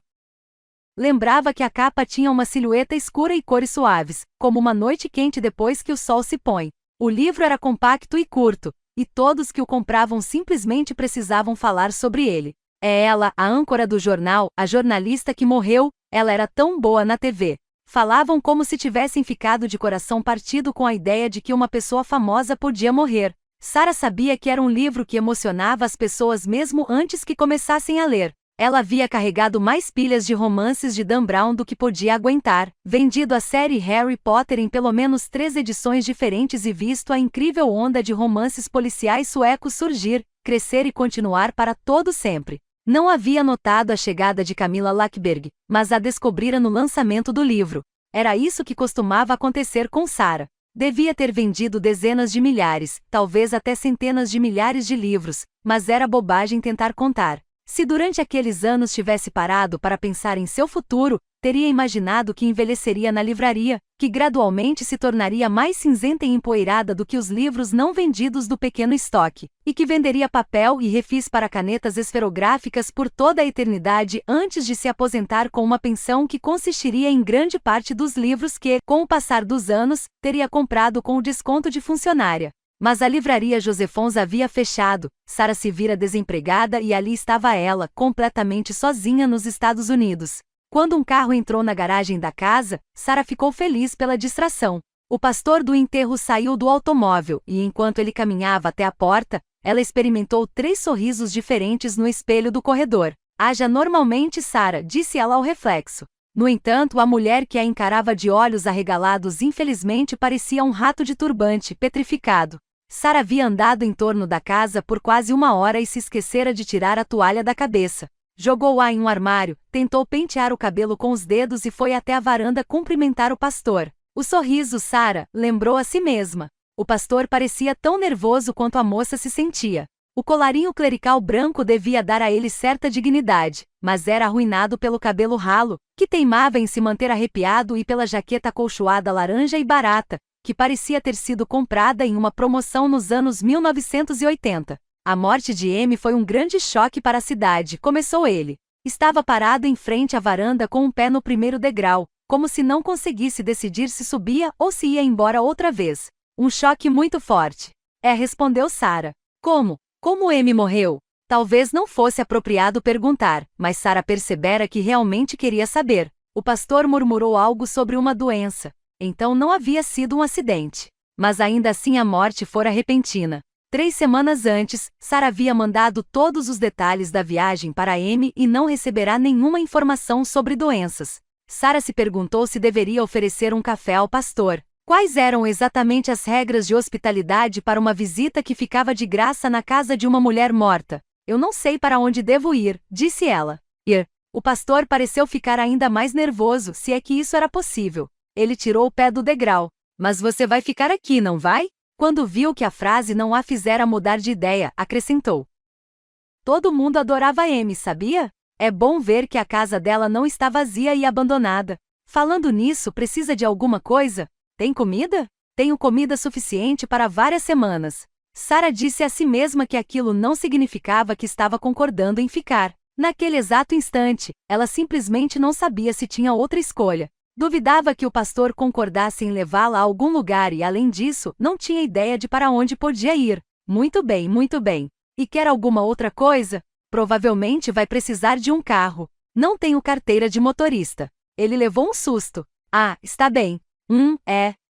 Speaker 1: Lembrava que a capa tinha uma silhueta escura e cores suaves, como uma noite quente depois que o sol se põe. O livro era compacto e curto, e todos que o compravam simplesmente precisavam falar sobre ele. É ela, a âncora do jornal, a jornalista que morreu, ela era tão boa na TV. Falavam como se tivessem ficado de coração partido com a ideia de que uma pessoa famosa podia morrer. Sarah sabia que era um livro que emocionava as pessoas mesmo antes que começassem a ler. Ela havia carregado mais pilhas de romances de Dan Brown do que podia aguentar, vendido a série Harry Potter em pelo menos 3 edições diferentes e visto a incrível onda de romances policiais suecos surgir, crescer e continuar para todo sempre. Não havia notado a chegada de Camilla Läckberg, mas a descobrira no lançamento do livro. Era isso que costumava acontecer com Sarah. Devia ter vendido dezenas de milhares, talvez até centenas de milhares de livros, mas era bobagem tentar contar. Se durante aqueles anos tivesse parado para pensar em seu futuro, teria imaginado que envelheceria na livraria, que gradualmente se tornaria mais cinzenta e empoeirada do que os livros não vendidos do pequeno estoque, e que venderia papel e refis para canetas esferográficas por toda a eternidade antes de se aposentar com uma pensão que consistiria em grande parte dos livros que, com o passar dos anos, teria comprado com o desconto de funcionária. Mas a livraria Josefons havia fechado, Sarah se vira desempregada e ali estava ela, completamente sozinha nos Estados Unidos. Quando um carro entrou na garagem da casa, Sarah ficou feliz pela distração. O pastor do enterro saiu do automóvel e enquanto ele caminhava até a porta, ela experimentou 3 sorrisos diferentes no espelho do corredor. Haja normalmente, Sarah, disse ela ao reflexo. No entanto, a mulher que a encarava de olhos arregalados infelizmente parecia um rato de turbante, petrificado. Sarah havia andado em torno da casa por quase 1 hora e se esquecera de tirar a toalha da cabeça. Jogou-a em um armário, tentou pentear o cabelo com os dedos e foi até a varanda cumprimentar o pastor. O sorriso, Sarah, lembrou a si mesma. O pastor parecia tão nervoso quanto a moça se sentia. O colarinho clerical branco devia dar a ele certa dignidade, mas era arruinado pelo cabelo ralo, que teimava em se manter arrepiado e pela jaqueta acolchoada laranja e barata, que parecia ter sido comprada em uma promoção nos anos 1980. A morte de Amy foi um grande choque para a cidade, começou ele. Estava parado em frente à varanda com um pé no primeiro degrau, como se não conseguisse decidir se subia ou se ia embora outra vez. Um choque muito forte. Respondeu Sarah. Como? Como Amy morreu? Talvez não fosse apropriado perguntar, mas Sarah percebera que realmente queria saber. O pastor murmurou algo sobre uma doença. Então não havia sido um acidente. Mas ainda assim a morte fora repentina. 3 semanas antes, Sarah havia mandado todos os detalhes da viagem para Amy e não receberá nenhuma informação sobre doenças. Sarah se perguntou se deveria oferecer um café ao pastor. Quais eram exatamente as regras de hospitalidade para uma visita que ficava de graça na casa de uma mulher morta? Eu não sei para onde devo ir, disse ela. Ir. O pastor pareceu ficar ainda mais nervoso, se é que isso era possível. Ele tirou o pé do degrau. Mas você vai ficar aqui, não vai? Quando viu que a frase não a fizera mudar de ideia, acrescentou. Todo mundo adorava Amy, sabia? É bom ver que a casa dela não está vazia e abandonada. Falando nisso, precisa de alguma coisa? Tem comida? Tenho comida suficiente para várias semanas. Sarah disse a si mesma que aquilo não significava que estava concordando em ficar. Naquele exato instante, ela simplesmente não sabia se tinha outra escolha. Duvidava que o pastor concordasse em levá-la a algum lugar e, além disso, não tinha ideia de para onde podia ir. Muito bem, muito bem. E quer alguma outra coisa? Provavelmente vai precisar de um carro. Não tenho carteira de motorista. Ele levou um susto. Ah, está bem.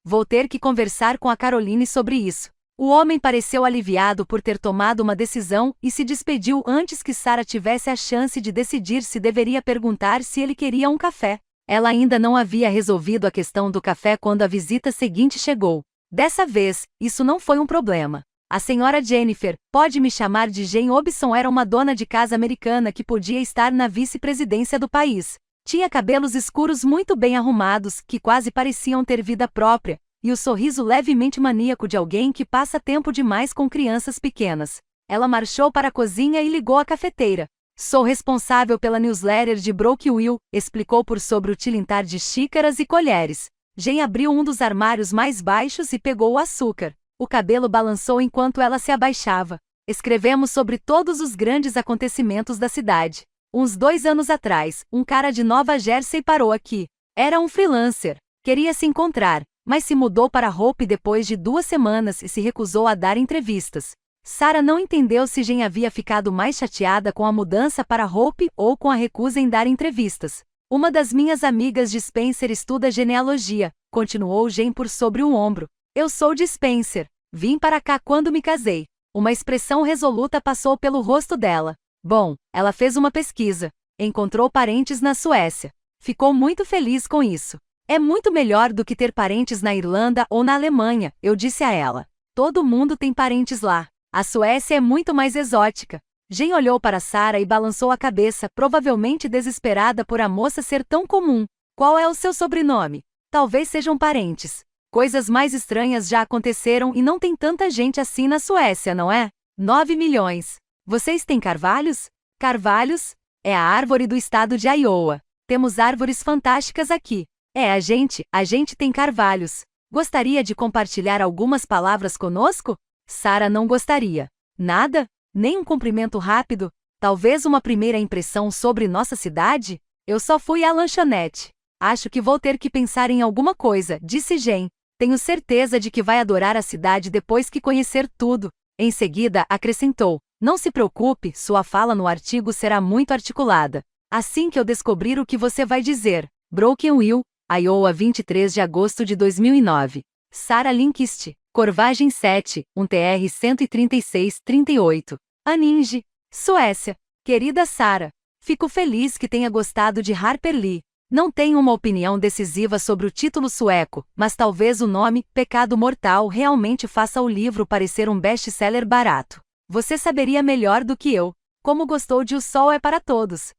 Speaker 1: Vou ter que conversar com a Caroline sobre isso. O homem pareceu aliviado por ter tomado uma decisão e se despediu antes que Sarah tivesse a chance de decidir se deveria perguntar se ele queria um café. Ela ainda não havia resolvido a questão do café quando a visita seguinte chegou. Dessa vez, isso não foi um problema. A senhora Jennifer, pode me chamar de Jane Hobson, era uma dona de casa americana que podia estar na vice-presidência do país. Tinha cabelos escuros muito bem arrumados, que quase pareciam ter vida própria, e o sorriso levemente maníaco de alguém que passa tempo demais com crianças pequenas. Ela marchou para a cozinha e ligou a cafeteira. Sou responsável pela newsletter de Brooklyn, explicou por sobre o tilintar de xícaras e colheres. Jane abriu um dos armários mais baixos e pegou o açúcar. O cabelo balançou enquanto ela se abaixava. Escrevemos sobre todos os grandes acontecimentos da cidade. Uns 2 anos atrás, um cara de Nova Jersey parou aqui. Era um freelancer. Queria se encontrar, mas se mudou para Hope depois de 2 semanas e se recusou a dar entrevistas. Sarah não entendeu se Jen havia ficado mais chateada com a mudança para Hope ou com a recusa em dar entrevistas. Uma das minhas amigas de Spencer estuda genealogia, continuou Jen por sobre o ombro. Eu sou de Spencer. Vim para cá quando me casei. Uma expressão resoluta passou pelo rosto dela. Bom, ela fez uma pesquisa. Encontrou parentes na Suécia. Ficou muito feliz com isso. É muito melhor do que ter parentes na Irlanda ou na Alemanha, eu disse a ela. Todo mundo tem parentes lá. A Suécia é muito mais exótica. Jen olhou para Sarah e balançou a cabeça, provavelmente desesperada por a moça ser tão comum. Qual é o seu sobrenome? Talvez sejam parentes. Coisas mais estranhas já aconteceram e não tem tanta gente assim na Suécia, não é? 9 milhões. Vocês têm carvalhos? Carvalhos? É a árvore do estado de Iowa. Temos árvores fantásticas aqui. A gente tem carvalhos. Gostaria de compartilhar algumas palavras conosco? Sarah não gostaria. Nada? Nem um cumprimento rápido? Talvez uma primeira impressão sobre nossa cidade? Eu só fui à lanchonete. Acho que vou ter que pensar em alguma coisa, disse Jen. Tenho certeza de que vai adorar a cidade depois que conhecer tudo. Em seguida, acrescentou. Não se preocupe, sua fala no artigo será muito articulada. Assim que eu descobrir o que você vai dizer. Brooklyn, Iowa, 23 de agosto de 2009. Sarah Linkist. Corvagem 7, um TR 136-38. Aninge, Suécia. Querida Sarah, fico feliz que tenha gostado de Harper Lee. Não tenho uma opinião decisiva sobre o título sueco, mas talvez o nome, Pecado Mortal, realmente faça o livro parecer um best-seller barato. Você saberia melhor do que eu. Como gostou de O Sol é para Todos.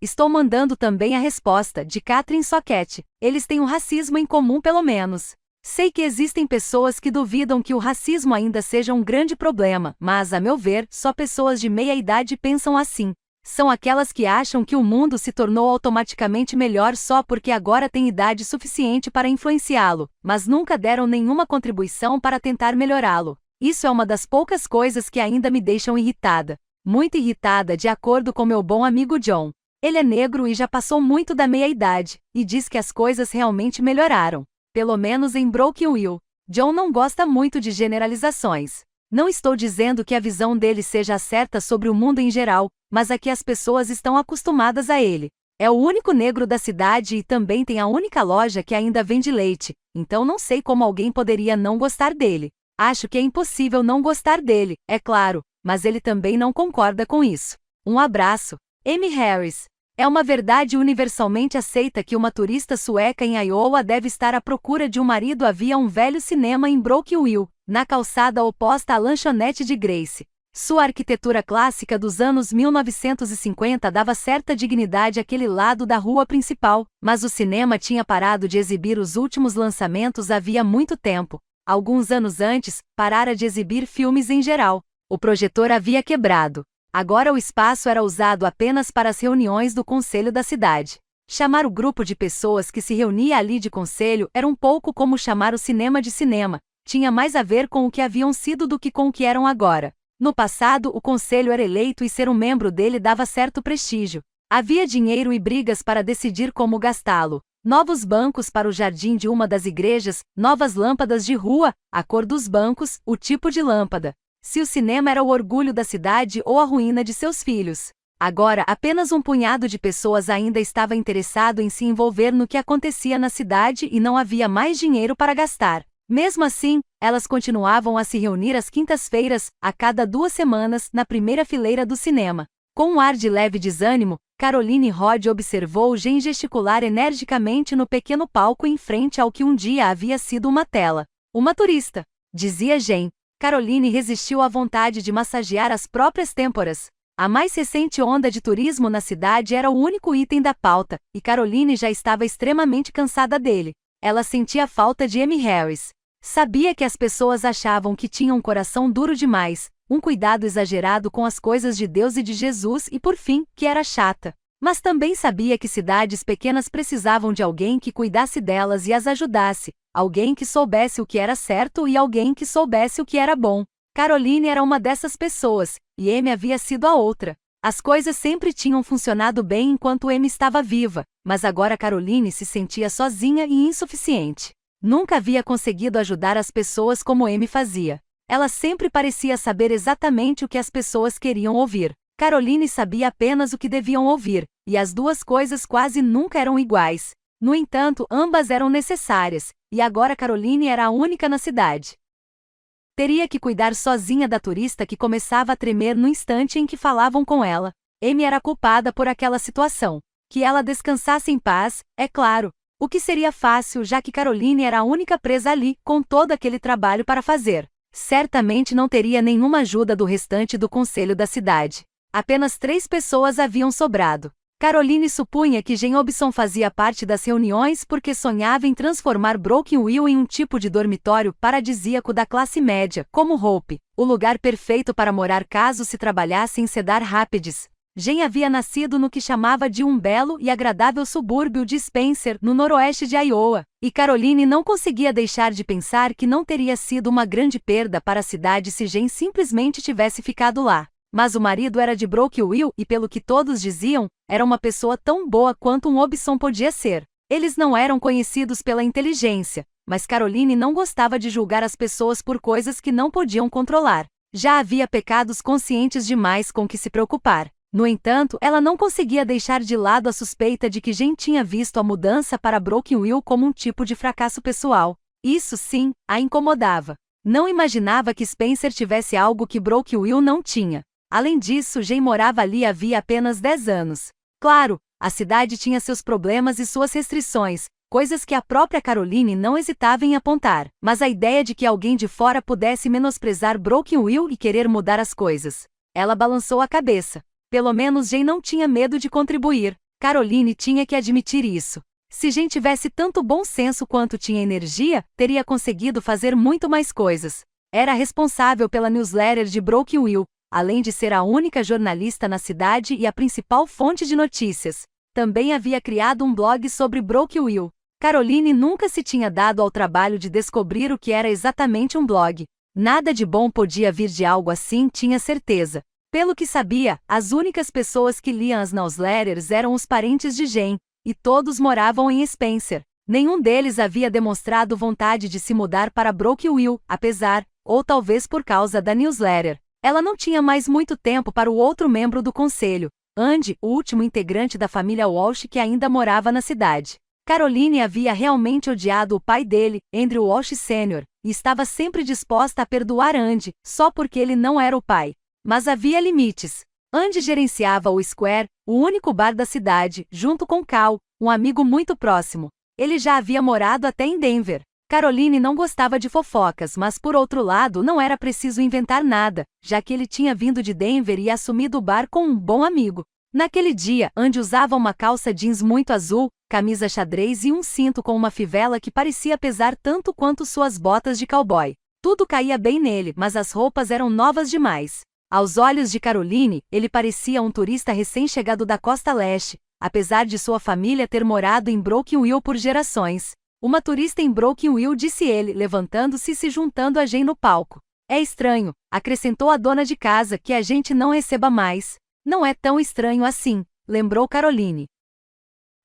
Speaker 1: Estou mandando também a resposta, de Catherine Socket. Eles têm um racismo em comum pelo menos. Sei que existem pessoas que duvidam que o racismo ainda seja um grande problema, mas, a meu ver, só pessoas de meia idade pensam assim. São aquelas que acham que o mundo se tornou automaticamente melhor só porque agora têm idade suficiente para influenciá-lo, mas nunca deram nenhuma contribuição para tentar melhorá-lo. Isso é uma das poucas coisas que ainda me deixam irritada. Muito irritada, de acordo com meu bom amigo John. Ele é negro e já passou muito da meia-idade, e diz que as coisas realmente melhoraram. Pelo menos em Brooklyn. John não gosta muito de generalizações. Não estou dizendo que a visão dele seja a certa sobre o mundo em geral, mas a que as pessoas estão acostumadas a ele. É o único negro da cidade e também tem a única loja que ainda vende leite, então não sei como alguém poderia não gostar dele. Acho que é impossível não gostar dele, é claro, mas ele também não concorda com isso. Um abraço. Amy Harris. É uma verdade universalmente aceita que uma turista sueca em Iowa deve estar à procura de um marido. Havia um velho cinema em Brooksville, na calçada oposta à lanchonete de Grace. Sua arquitetura clássica dos anos 1950 dava certa dignidade àquele lado da rua principal, mas o cinema tinha parado de exibir os últimos lançamentos havia muito tempo. Alguns anos antes, parara de exibir filmes em geral. O projetor havia quebrado. Agora o espaço era usado apenas para as reuniões do conselho da cidade. Chamar o grupo de pessoas que se reunia ali de conselho era um pouco como chamar o cinema de cinema. Tinha mais a ver com o que haviam sido do que com o que eram agora. No passado, o conselho era eleito e ser um membro dele dava certo prestígio. Havia dinheiro e brigas para decidir como gastá-lo. Novos bancos para o jardim de uma das igrejas, novas lâmpadas de rua, a cor dos bancos, o tipo de lâmpada. Se o cinema era o orgulho da cidade ou a ruína de seus filhos. Agora, apenas um punhado de pessoas ainda estava interessado em se envolver no que acontecia na cidade e não havia mais dinheiro para gastar. Mesmo assim, elas continuavam a se reunir às quintas-feiras, a cada 2 semanas, na primeira fileira do cinema. Com um ar de leve desânimo, Caroline Rod observou Jen gesticular energicamente no pequeno palco em frente ao que um dia havia sido uma tela. Uma turista, dizia Jen. Caroline resistiu à vontade de massagear as próprias têmporas. A mais recente onda de turismo na cidade era o único item da pauta, e Caroline já estava extremamente cansada dele. Ela sentia falta de Amy Harris. Sabia que as pessoas achavam que tinha um coração duro demais, um cuidado exagerado com as coisas de Deus e de Jesus e, por fim, que era chata. Mas também sabia que cidades pequenas precisavam de alguém que cuidasse delas e as ajudasse, alguém que soubesse o que era certo e alguém que soubesse o que era bom. Caroline era uma dessas pessoas, e Amy havia sido a outra. As coisas sempre tinham funcionado bem enquanto Amy estava viva, mas agora Caroline se sentia sozinha e insuficiente. Nunca havia conseguido ajudar as pessoas como Amy fazia. Ela sempre parecia saber exatamente o que as pessoas queriam ouvir. Caroline sabia apenas o que deviam ouvir, e as duas coisas quase nunca eram iguais. No entanto, ambas eram necessárias, e agora Caroline era a única na cidade. Teria que cuidar sozinha da turista que começava a tremer no instante em que falavam com ela. Amy era culpada por aquela situação. Que ela descansasse em paz, é claro. O que seria fácil já que Caroline era a única presa ali, com todo aquele trabalho para fazer. Certamente não teria nenhuma ajuda do restante do conselho da cidade. Apenas 3 pessoas haviam sobrado. Caroline supunha que Jen Hobson fazia parte das reuniões porque sonhava em transformar Brooksville em um tipo de dormitório paradisíaco da classe média, como Hope, o lugar perfeito para morar caso se trabalhasse em Cedar Rapids. Jen havia nascido no que chamava de um belo e agradável subúrbio de Spencer, no noroeste de Iowa, e Caroline não conseguia deixar de pensar que não teria sido uma grande perda para a cidade se Jen simplesmente tivesse ficado lá. Mas o marido era de Brooksville e, pelo que todos diziam, era uma pessoa tão boa quanto um Hobson podia ser. Eles não eram conhecidos pela inteligência, mas Caroline não gostava de julgar as pessoas por coisas que não podiam controlar. Já havia pecados conscientes demais com que se preocupar. No entanto, ela não conseguia deixar de lado a suspeita de que Jen tinha visto a mudança para Brooksville como um tipo de fracasso pessoal. Isso, sim, a incomodava. Não imaginava que Spencer tivesse algo que Brooksville não tinha. Além disso, Jen morava ali havia apenas 10 anos. Claro, a cidade tinha seus problemas e suas restrições, coisas que a própria Caroline não hesitava em apontar. Mas a ideia de que alguém de fora pudesse menosprezar Brooksville e querer mudar as coisas. Ela balançou a cabeça. Pelo menos Jen não tinha medo de contribuir. Caroline tinha que admitir isso. Se Jen tivesse tanto bom senso quanto tinha energia, teria conseguido fazer muito mais coisas. Era responsável pela newsletter de Brooksville, além de ser a única jornalista na cidade e a principal fonte de notícias. Também havia criado um blog sobre Brooksville. Caroline nunca se tinha dado ao trabalho de descobrir o que era exatamente um blog. Nada de bom podia vir de algo assim, tinha certeza. Pelo que sabia, as únicas pessoas que liam as newsletters eram os parentes de Jen, e todos moravam em Spencer. Nenhum deles havia demonstrado vontade de se mudar para Brooksville, apesar, ou talvez por causa da newsletter. Ela não tinha mais muito tempo para o outro membro do conselho, Andy, o último integrante da família Walsh que ainda morava na cidade. Caroline havia realmente odiado o pai dele, Andrew Walsh Sr., e estava sempre disposta a perdoar Andy, só porque ele não era o pai. Mas havia limites. Andy gerenciava o Square, o único bar da cidade, junto com Cal, um amigo muito próximo. Ele já havia morado até em Denver. Caroline não gostava de fofocas, mas por outro lado não era preciso inventar nada, já que ele tinha vindo de Denver e assumido o bar com um bom amigo. Naquele dia, Andy usava uma calça jeans muito azul, camisa xadrez e um cinto com uma fivela que parecia pesar tanto quanto suas botas de cowboy. Tudo caía bem nele, mas as roupas eram novas demais. Aos olhos de Caroline, ele parecia um turista recém-chegado da costa leste, apesar de sua família ter morado em Brooklyn por gerações. Uma turista em Brooklyn, disse ele, levantando-se e se juntando a Jen no palco. É estranho, acrescentou a dona de casa, que a gente não receba mais. Não é tão estranho assim, lembrou Caroline.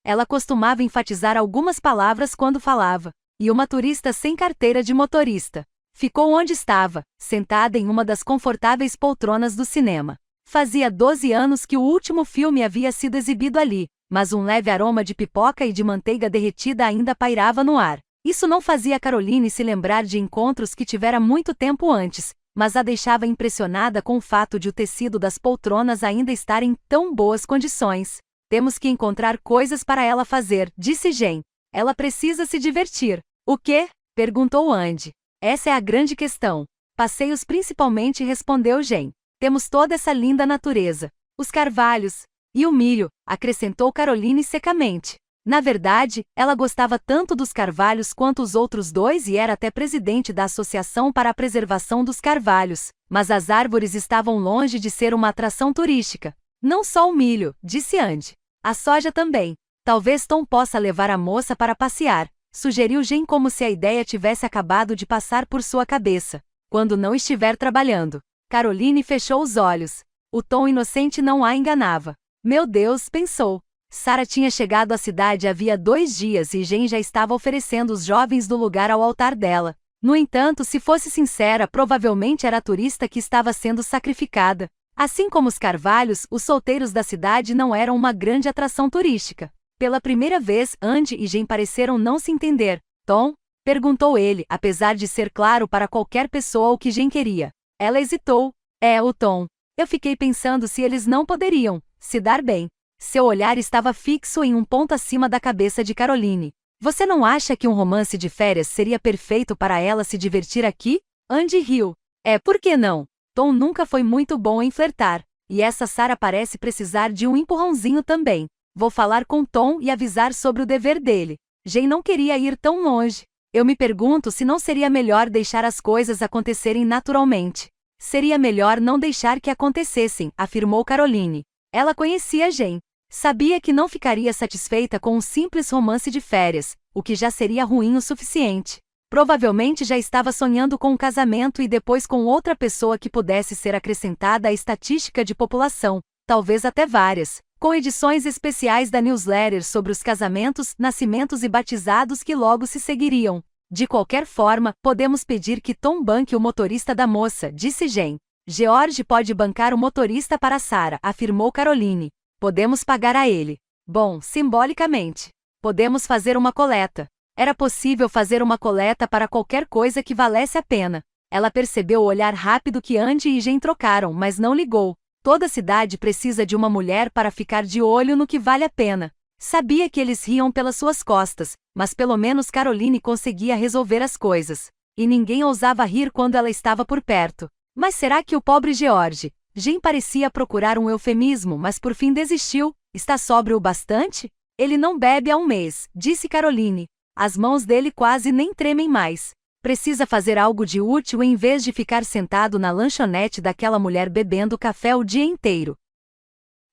Speaker 1: Ela costumava enfatizar algumas palavras quando falava. E uma turista sem carteira de motorista. Ficou onde estava, sentada em uma das confortáveis poltronas do cinema. Fazia 12 anos que o último filme havia sido exibido ali, mas um leve aroma de pipoca e de manteiga derretida ainda pairava no ar. Isso não fazia Caroline se lembrar de encontros que tivera muito tempo antes, mas a deixava impressionada com o fato de o tecido das poltronas ainda estar em tão boas condições. Temos que encontrar coisas para ela fazer, disse Jen. Ela precisa se divertir. O quê? Perguntou Andy. Essa é a grande questão. Passeios principalmente, respondeu Jen. Temos toda essa linda natureza. Os carvalhos. E o milho, acrescentou Caroline secamente. Na verdade, ela gostava tanto dos carvalhos quanto os outros dois e era até presidente da Associação para a Preservação dos Carvalhos. Mas as árvores estavam longe de ser uma atração turística. Não só o milho, disse Andy. A soja também. Talvez Tom possa levar a moça para passear. Sugeriu Jen como se a ideia tivesse acabado de passar por sua cabeça. Quando não estiver trabalhando. Caroline fechou os olhos. O tom inocente não a enganava. Meu Deus, pensou. Sarah tinha chegado à cidade havia 2 dias e Jen já estava oferecendo os jovens do lugar ao altar dela. No entanto, se fosse sincera, provavelmente era a turista que estava sendo sacrificada. Assim como os carvalhos, os solteiros da cidade não eram uma grande atração turística. Pela primeira vez, Andy e Jen pareceram não se entender. Tom? Perguntou ele, apesar de ser claro para qualquer pessoa o que Jen queria. Ela hesitou. É, o Tom. Eu fiquei pensando se eles não poderiam se dar bem. Seu olhar estava fixo em um ponto acima da cabeça de Caroline. Você não acha que um romance de férias seria perfeito para ela se divertir aqui? Andy riu. É, por que não? Tom nunca foi muito bom em flertar. E essa Sarah parece precisar de um empurrãozinho também. Vou falar com Tom e avisar sobre o dever dele. Jen não queria ir tão longe. Eu me pergunto se não seria melhor deixar as coisas acontecerem naturalmente. Seria melhor não deixar que acontecessem, afirmou Caroline. Ela conhecia Jen. Sabia que não ficaria satisfeita com um simples romance de férias, o que já seria ruim o suficiente. Provavelmente já estava sonhando com um casamento e depois com outra pessoa que pudesse ser acrescentada à estatística de população, talvez até várias, com edições especiais da newsletter sobre os casamentos, nascimentos e batizados que logo se seguiriam. De qualquer forma, podemos pedir que Tom banque o motorista da moça, disse Jen. George pode bancar o motorista para Sarah, afirmou Caroline. Podemos pagar a ele. Bom, simbolicamente. Podemos fazer uma coleta. Era possível fazer uma coleta para qualquer coisa que valesse a pena. Ela percebeu o olhar rápido que Andy e Jen trocaram, mas não ligou. Toda cidade precisa de uma mulher para ficar de olho no que vale a pena. Sabia que eles riam pelas suas costas, mas pelo menos Caroline conseguia resolver as coisas. E ninguém ousava rir quando ela estava por perto. Mas será que o pobre George? Jen parecia procurar um eufemismo, mas por fim desistiu. Está sóbrio o bastante? Ele não bebe há um mês, disse Caroline. As mãos dele quase nem tremem mais. Precisa fazer algo de útil em vez de ficar sentado na lanchonete daquela mulher bebendo café o dia inteiro.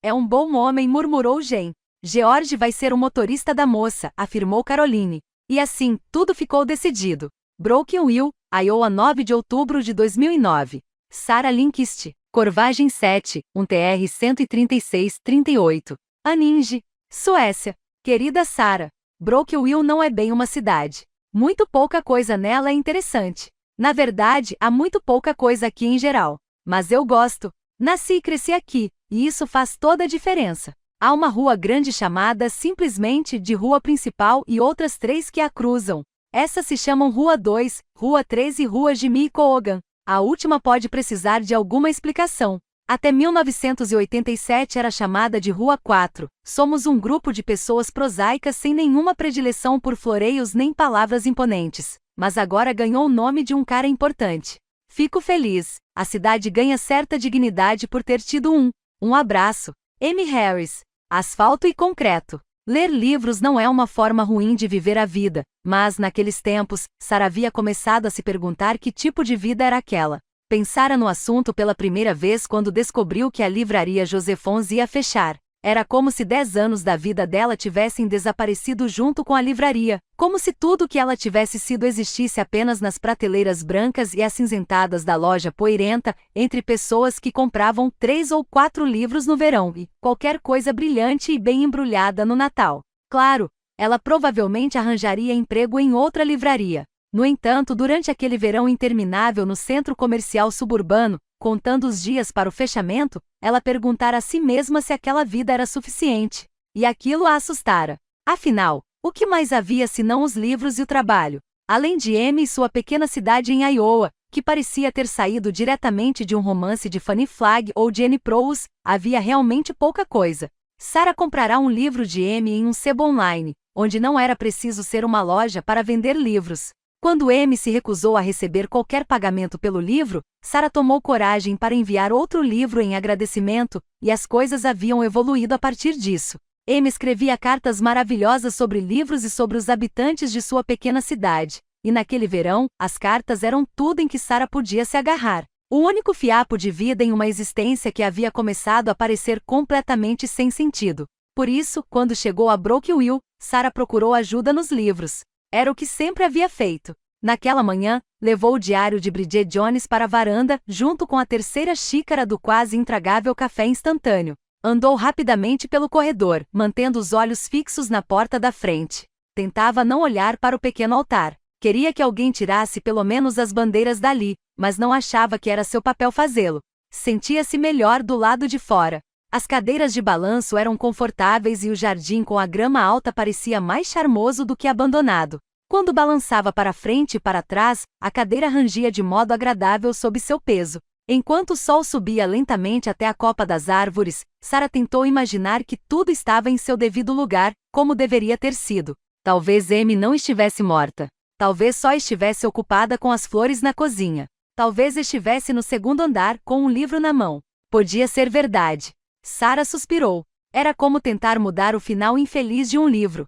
Speaker 1: É um bom homem, murmurou Jen. George vai ser o motorista da moça, afirmou Caroline. E assim, tudo ficou decidido. Brooklyn, Iowa, 9 de outubro de 2009. Sarah Lindquist, Corvagem 7, TR 136-38. Aninge, Suécia. Querida Sarah, Brooklyn não é bem uma cidade. Muito pouca coisa nela é interessante. Na verdade, há muito pouca coisa aqui em geral. Mas eu gosto. Nasci e cresci aqui, e isso faz toda a diferença. Há uma rua grande chamada simplesmente de Rua Principal e outras 3 que a cruzam. Essas se chamam Rua 2, Rua 3 e Rua Jimmy Coogan. A última pode precisar de alguma explicação. Até 1987 era chamada de Rua 4. Somos um grupo de pessoas prosaicas sem nenhuma predileção por floreios nem palavras imponentes, mas agora ganhou o nome de um cara importante. Fico feliz. A cidade ganha certa dignidade por ter tido um abraço. M. Harris. Asfalto e concreto. Ler livros não é uma forma ruim de viver a vida, mas, naqueles tempos, Sarah havia começado a se perguntar que tipo de vida era aquela. Pensara no assunto pela primeira vez quando descobriu que a livraria Josefons ia fechar. Era como se 10 anos da vida dela tivessem desaparecido junto com a livraria, como se tudo que ela tivesse sido existisse apenas nas prateleiras brancas e acinzentadas da loja poeirenta, entre pessoas que compravam 3 ou 4 livros no verão e qualquer coisa brilhante e bem embrulhada no Natal. Claro, ela provavelmente arranjaria emprego em outra livraria. No entanto, durante aquele verão interminável no centro comercial suburbano, contando os dias para o fechamento, ela perguntara a si mesma se aquela vida era suficiente. E aquilo a assustara. Afinal, o que mais havia senão os livros e o trabalho? Além de Amy e sua pequena cidade em Iowa, que parecia ter saído diretamente de um romance de Fanny Flagg ou de Anne Proulx, havia realmente pouca coisa. Sarah comprará um livro de Amy em um sebo online, onde não era preciso ser uma loja para vender livros. Quando Amy se recusou a receber qualquer pagamento pelo livro, Sarah tomou coragem para enviar outro livro em agradecimento, e as coisas haviam evoluído a partir disso. Amy escrevia cartas maravilhosas sobre livros e sobre os habitantes de sua pequena cidade, e naquele verão, as cartas eram tudo em que Sarah podia se agarrar. O único fiapo de vida em uma existência que havia começado a parecer completamente sem sentido. Por isso, quando chegou a Brooksville, Sarah procurou ajuda nos livros. Era o que sempre havia feito. Naquela manhã, levou o diário de Bridget Jones para a varanda, junto com a terceira xícara do quase intragável café instantâneo. Andou rapidamente pelo corredor, mantendo os olhos fixos na porta da frente. Tentava não olhar para o pequeno altar. Queria que alguém tirasse pelo menos as bandeiras dali, mas não achava que era seu papel fazê-lo. Sentia-se melhor do lado de fora. As cadeiras de balanço eram confortáveis e o jardim com a grama alta parecia mais charmoso do que abandonado. Quando balançava para frente e para trás, a cadeira rangia de modo agradável sob seu peso. Enquanto o sol subia lentamente até a copa das árvores, Sarah tentou imaginar que tudo estava em seu devido lugar, como deveria ter sido. Talvez Amy não estivesse morta. Talvez só estivesse ocupada com as flores na cozinha. Talvez estivesse no segundo andar, com um livro na mão. Podia ser verdade. Sarah suspirou. Era como tentar mudar o final infeliz de um livro.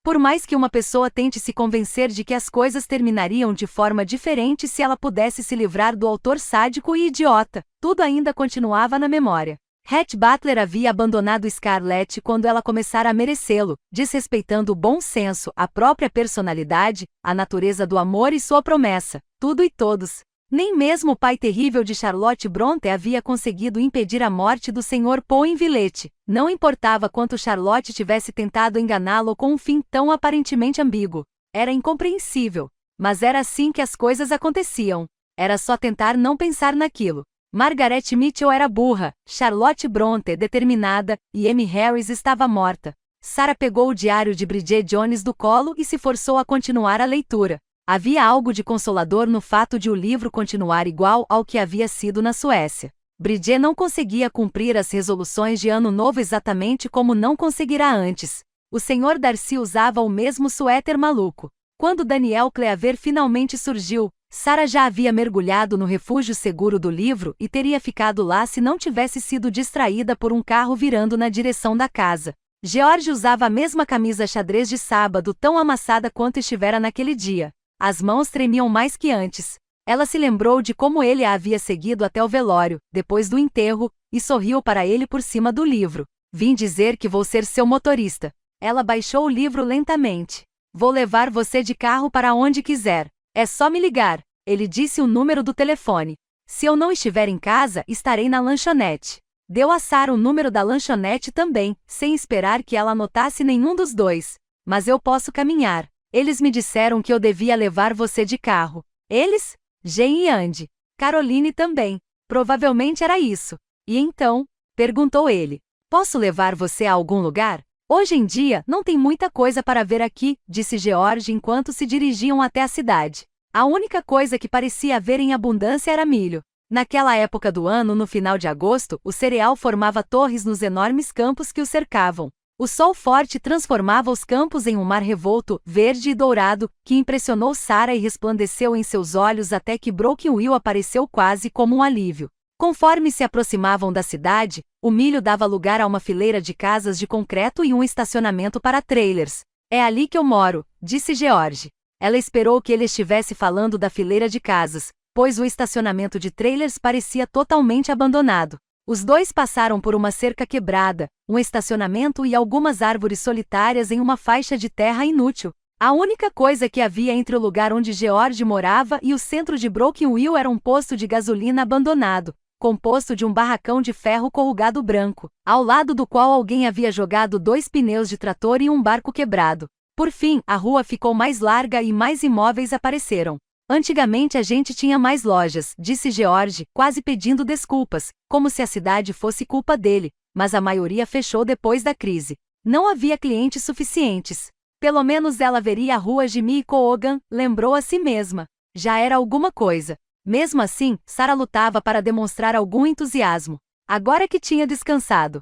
Speaker 1: Por mais que uma pessoa tente se convencer de que as coisas terminariam de forma diferente se ela pudesse se livrar do autor sádico e idiota, tudo ainda continuava na memória. Rhett Butler havia abandonado Scarlett quando ela começara a merecê-lo, desrespeitando o bom senso, a própria personalidade, a natureza do amor e sua promessa, tudo e todos. Nem mesmo o pai terrível de Charlotte Brontë havia conseguido impedir a morte do Sr. Poe em Villette. Não importava quanto Charlotte tivesse tentado enganá-lo com um fim tão aparentemente ambíguo. Era incompreensível. Mas era assim que as coisas aconteciam. Era só tentar não pensar naquilo. Margaret Mitchell era burra, Charlotte Brontë determinada, e Amy Harris estava morta. Sarah pegou o diário de Bridget Jones do colo e se forçou a continuar a leitura. Havia algo de consolador no fato de o livro continuar igual ao que havia sido na Suécia. Bridget não conseguia cumprir as resoluções de Ano Novo exatamente como não conseguirá antes. O Sr. Darcy usava o mesmo suéter maluco. Quando Daniel Cleaver finalmente surgiu, Sarah já havia mergulhado no refúgio seguro do livro e teria ficado lá se não tivesse sido distraída por um carro virando na direção da casa. George usava a mesma camisa xadrez de sábado tão amassada quanto estivera naquele dia. As mãos tremiam mais que antes. Ela se lembrou de como ele a havia seguido até o velório, depois do enterro, e sorriu para ele por cima do livro. Vim dizer que vou ser seu motorista. Ela baixou o livro lentamente. Vou levar você de carro para onde quiser. É só me ligar. Ele disse o número do telefone. Se eu não estiver em casa, estarei na lanchonete. Deu a Sarah o número da lanchonete também, sem esperar que ela anotasse nenhum dos dois. Mas eu posso caminhar. Eles me disseram que eu devia levar você de carro. Eles? Jane e Andy. Caroline também. Provavelmente era isso. E então? Perguntou ele. Posso levar você a algum lugar? Hoje em dia, não tem muita coisa para ver aqui, disse George enquanto se dirigiam até a cidade. A única coisa que parecia haver em abundância era milho. Naquela época do ano, no final de agosto, o cereal formava torres nos enormes campos que o cercavam. O sol forte transformava os campos em um mar revolto, verde e dourado, que impressionou Sarah e resplandeceu em seus olhos até que Brooklyn apareceu quase como um alívio. Conforme se aproximavam da cidade, o milho dava lugar a uma fileira de casas de concreto e um estacionamento para trailers. É ali que eu moro, disse George. Ela esperou que ele estivesse falando da fileira de casas, pois o estacionamento de trailers parecia totalmente abandonado. Os dois passaram por uma cerca quebrada, um estacionamento e algumas árvores solitárias em uma faixa de terra inútil. A única coisa que havia entre o lugar onde George morava e o centro de Brooklyn era um posto de gasolina abandonado, composto de um barracão de ferro corrugado branco, ao lado do qual alguém havia jogado 2 pneus de trator e um barco quebrado. Por fim, a rua ficou mais larga e mais imóveis apareceram. Antigamente a gente tinha mais lojas, disse George, quase pedindo desculpas, como se a cidade fosse culpa dele, mas a maioria fechou depois da crise. Não havia clientes suficientes. Pelo menos ela veria a rua Jimmy Coogan, lembrou a si mesma. Já era alguma coisa. Mesmo assim, Sarah lutava para demonstrar algum entusiasmo. Agora que tinha descansado,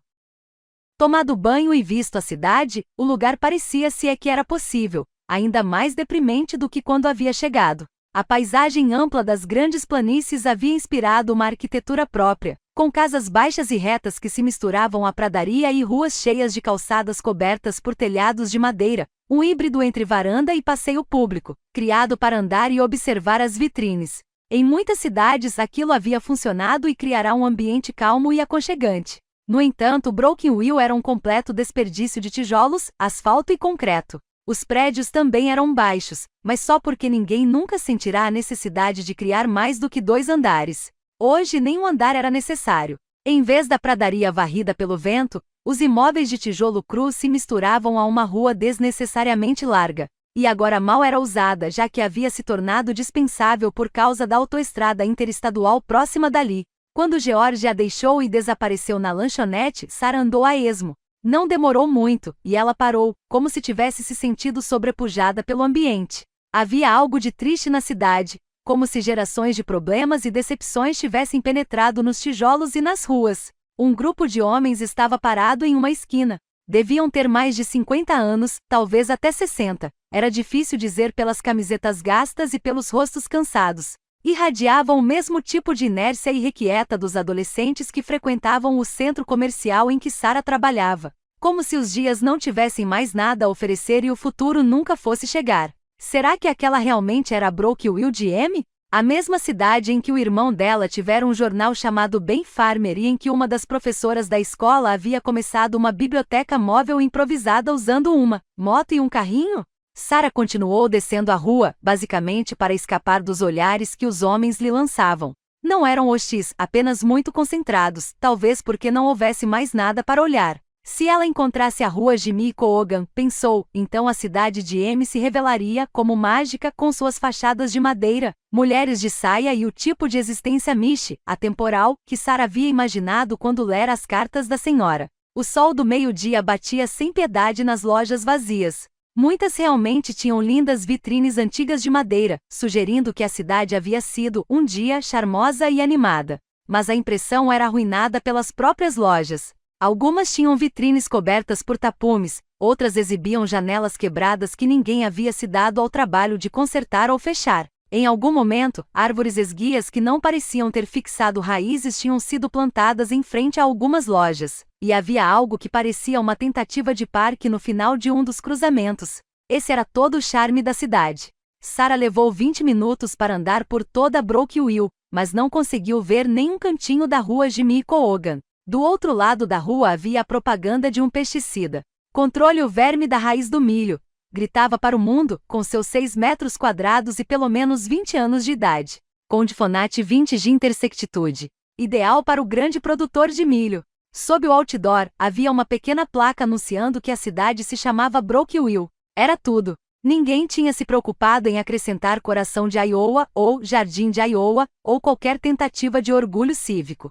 Speaker 1: tomado banho e visto a cidade, o lugar parecia, se é que era possível, ainda mais deprimente do que quando havia chegado. A paisagem ampla das grandes planícies havia inspirado uma arquitetura própria, com casas baixas e retas que se misturavam à pradaria e ruas cheias de calçadas cobertas por telhados de madeira, um híbrido entre varanda e passeio público, criado para andar e observar as vitrines. Em muitas cidades aquilo havia funcionado e criará um ambiente calmo e aconchegante. No entanto, Brooklyn era um completo desperdício de tijolos, asfalto e concreto. Os prédios também eram baixos, mas só porque ninguém nunca sentirá a necessidade de criar mais do que 2 andares. Hoje nenhum andar era necessário. Em vez da pradaria varrida pelo vento, os imóveis de tijolo cru se misturavam a uma rua desnecessariamente larga. E agora mal era usada, já que havia se tornado dispensável por causa da autoestrada interestadual próxima dali. Quando George a deixou e desapareceu na lanchonete, Sarah andou a esmo. Não demorou muito, e ela parou, como se tivesse se sentido sobrepujada pelo ambiente. Havia algo de triste na cidade, como se gerações de problemas e decepções tivessem penetrado nos tijolos e nas ruas. Um grupo de homens estava parado em uma esquina. Deviam ter mais de 50 anos, talvez até 60. Era difícil dizer pelas camisetas gastas e pelos rostos cansados. Irradiavam o mesmo tipo de inércia irrequieta dos adolescentes que frequentavam o centro comercial em que Sarah trabalhava. Como se os dias não tivessem mais nada a oferecer e o futuro nunca fosse chegar. Será que aquela realmente era a Brooklyn GM? A mesma cidade em que o irmão dela tivera um jornal chamado Ben Farmer e em que uma das professoras da escola havia começado uma biblioteca móvel improvisada usando uma moto e um carrinho? Sarah continuou descendo a rua, basicamente para escapar dos olhares que os homens lhe lançavam. Não eram hostis, apenas muito concentrados, talvez porque não houvesse mais nada para olhar. Se ela encontrasse a rua Jimmy Coogan, pensou, então a cidade de M se revelaria como mágica com suas fachadas de madeira, mulheres de saia e o tipo de existência Mishi, atemporal, que Sarah havia imaginado quando lera as cartas da senhora. O sol do meio-dia batia sem piedade nas lojas vazias. Muitas realmente tinham lindas vitrines antigas de madeira, sugerindo que a cidade havia sido, um dia, charmosa e animada. Mas a impressão era arruinada pelas próprias lojas. Algumas tinham vitrines cobertas por tapumes, outras exibiam janelas quebradas que ninguém havia se dado ao trabalho de consertar ou fechar. Em algum momento, árvores esguias que não pareciam ter fixado raízes tinham sido plantadas em frente a algumas lojas, e havia algo que parecia uma tentativa de parque no final de um dos cruzamentos. Esse era todo o charme da cidade. Sarah levou 20 minutos para andar por toda Brooklyn, mas não conseguiu ver nenhum cantinho da rua Jimmy Coogan. Do outro lado da rua havia a propaganda de um pesticida. Controle o verme da raiz do milho, gritava para o mundo, com seus 6 metros quadrados e pelo menos 20 anos de idade. Condifonate 20 de intersectitude. Ideal para o grande produtor de milho. Sob o outdoor, havia uma pequena placa anunciando que a cidade se chamava Brooklyn. Era tudo. Ninguém tinha se preocupado em acrescentar Coração de Iowa, ou Jardim de Iowa, ou qualquer tentativa de orgulho cívico.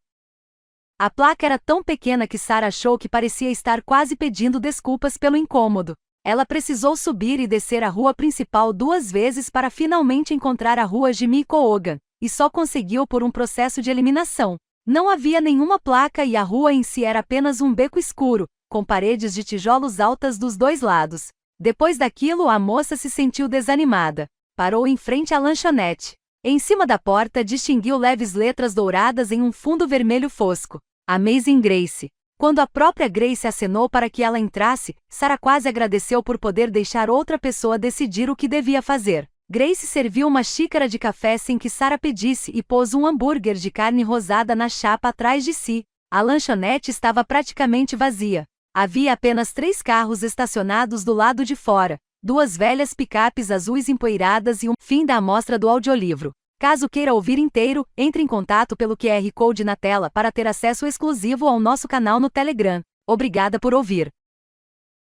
Speaker 1: A placa era tão pequena que Sarah achou que parecia estar quase pedindo desculpas pelo incômodo. Ela precisou subir e descer a rua principal 2 vezes para finalmente encontrar a rua Jimmy Coogan. e só conseguiu por um processo de eliminação. Não havia nenhuma placa e a rua em si era apenas um beco escuro, com paredes de tijolos altas dos dois lados. Depois daquilo, a moça se sentiu desanimada. Parou em frente à lanchonete. Em cima da porta distinguiu leves letras douradas em um fundo vermelho fosco. Amazing Grace. Quando a própria Grace acenou para que ela entrasse, Sarah quase agradeceu por poder deixar outra pessoa decidir o que devia fazer. Grace serviu uma xícara de café sem que Sarah pedisse e pôs um hambúrguer de carne rosada na chapa atrás de si. A lanchonete estava praticamente vazia. Havia apenas 3 carros estacionados do lado de fora, 2 velhas picapes azuis empoeiradas e um fim da amostra do audiolivro. Caso queira ouvir inteiro, entre em contato pelo QR Code na tela para ter acesso exclusivo ao nosso canal no Telegram. Obrigada por ouvir.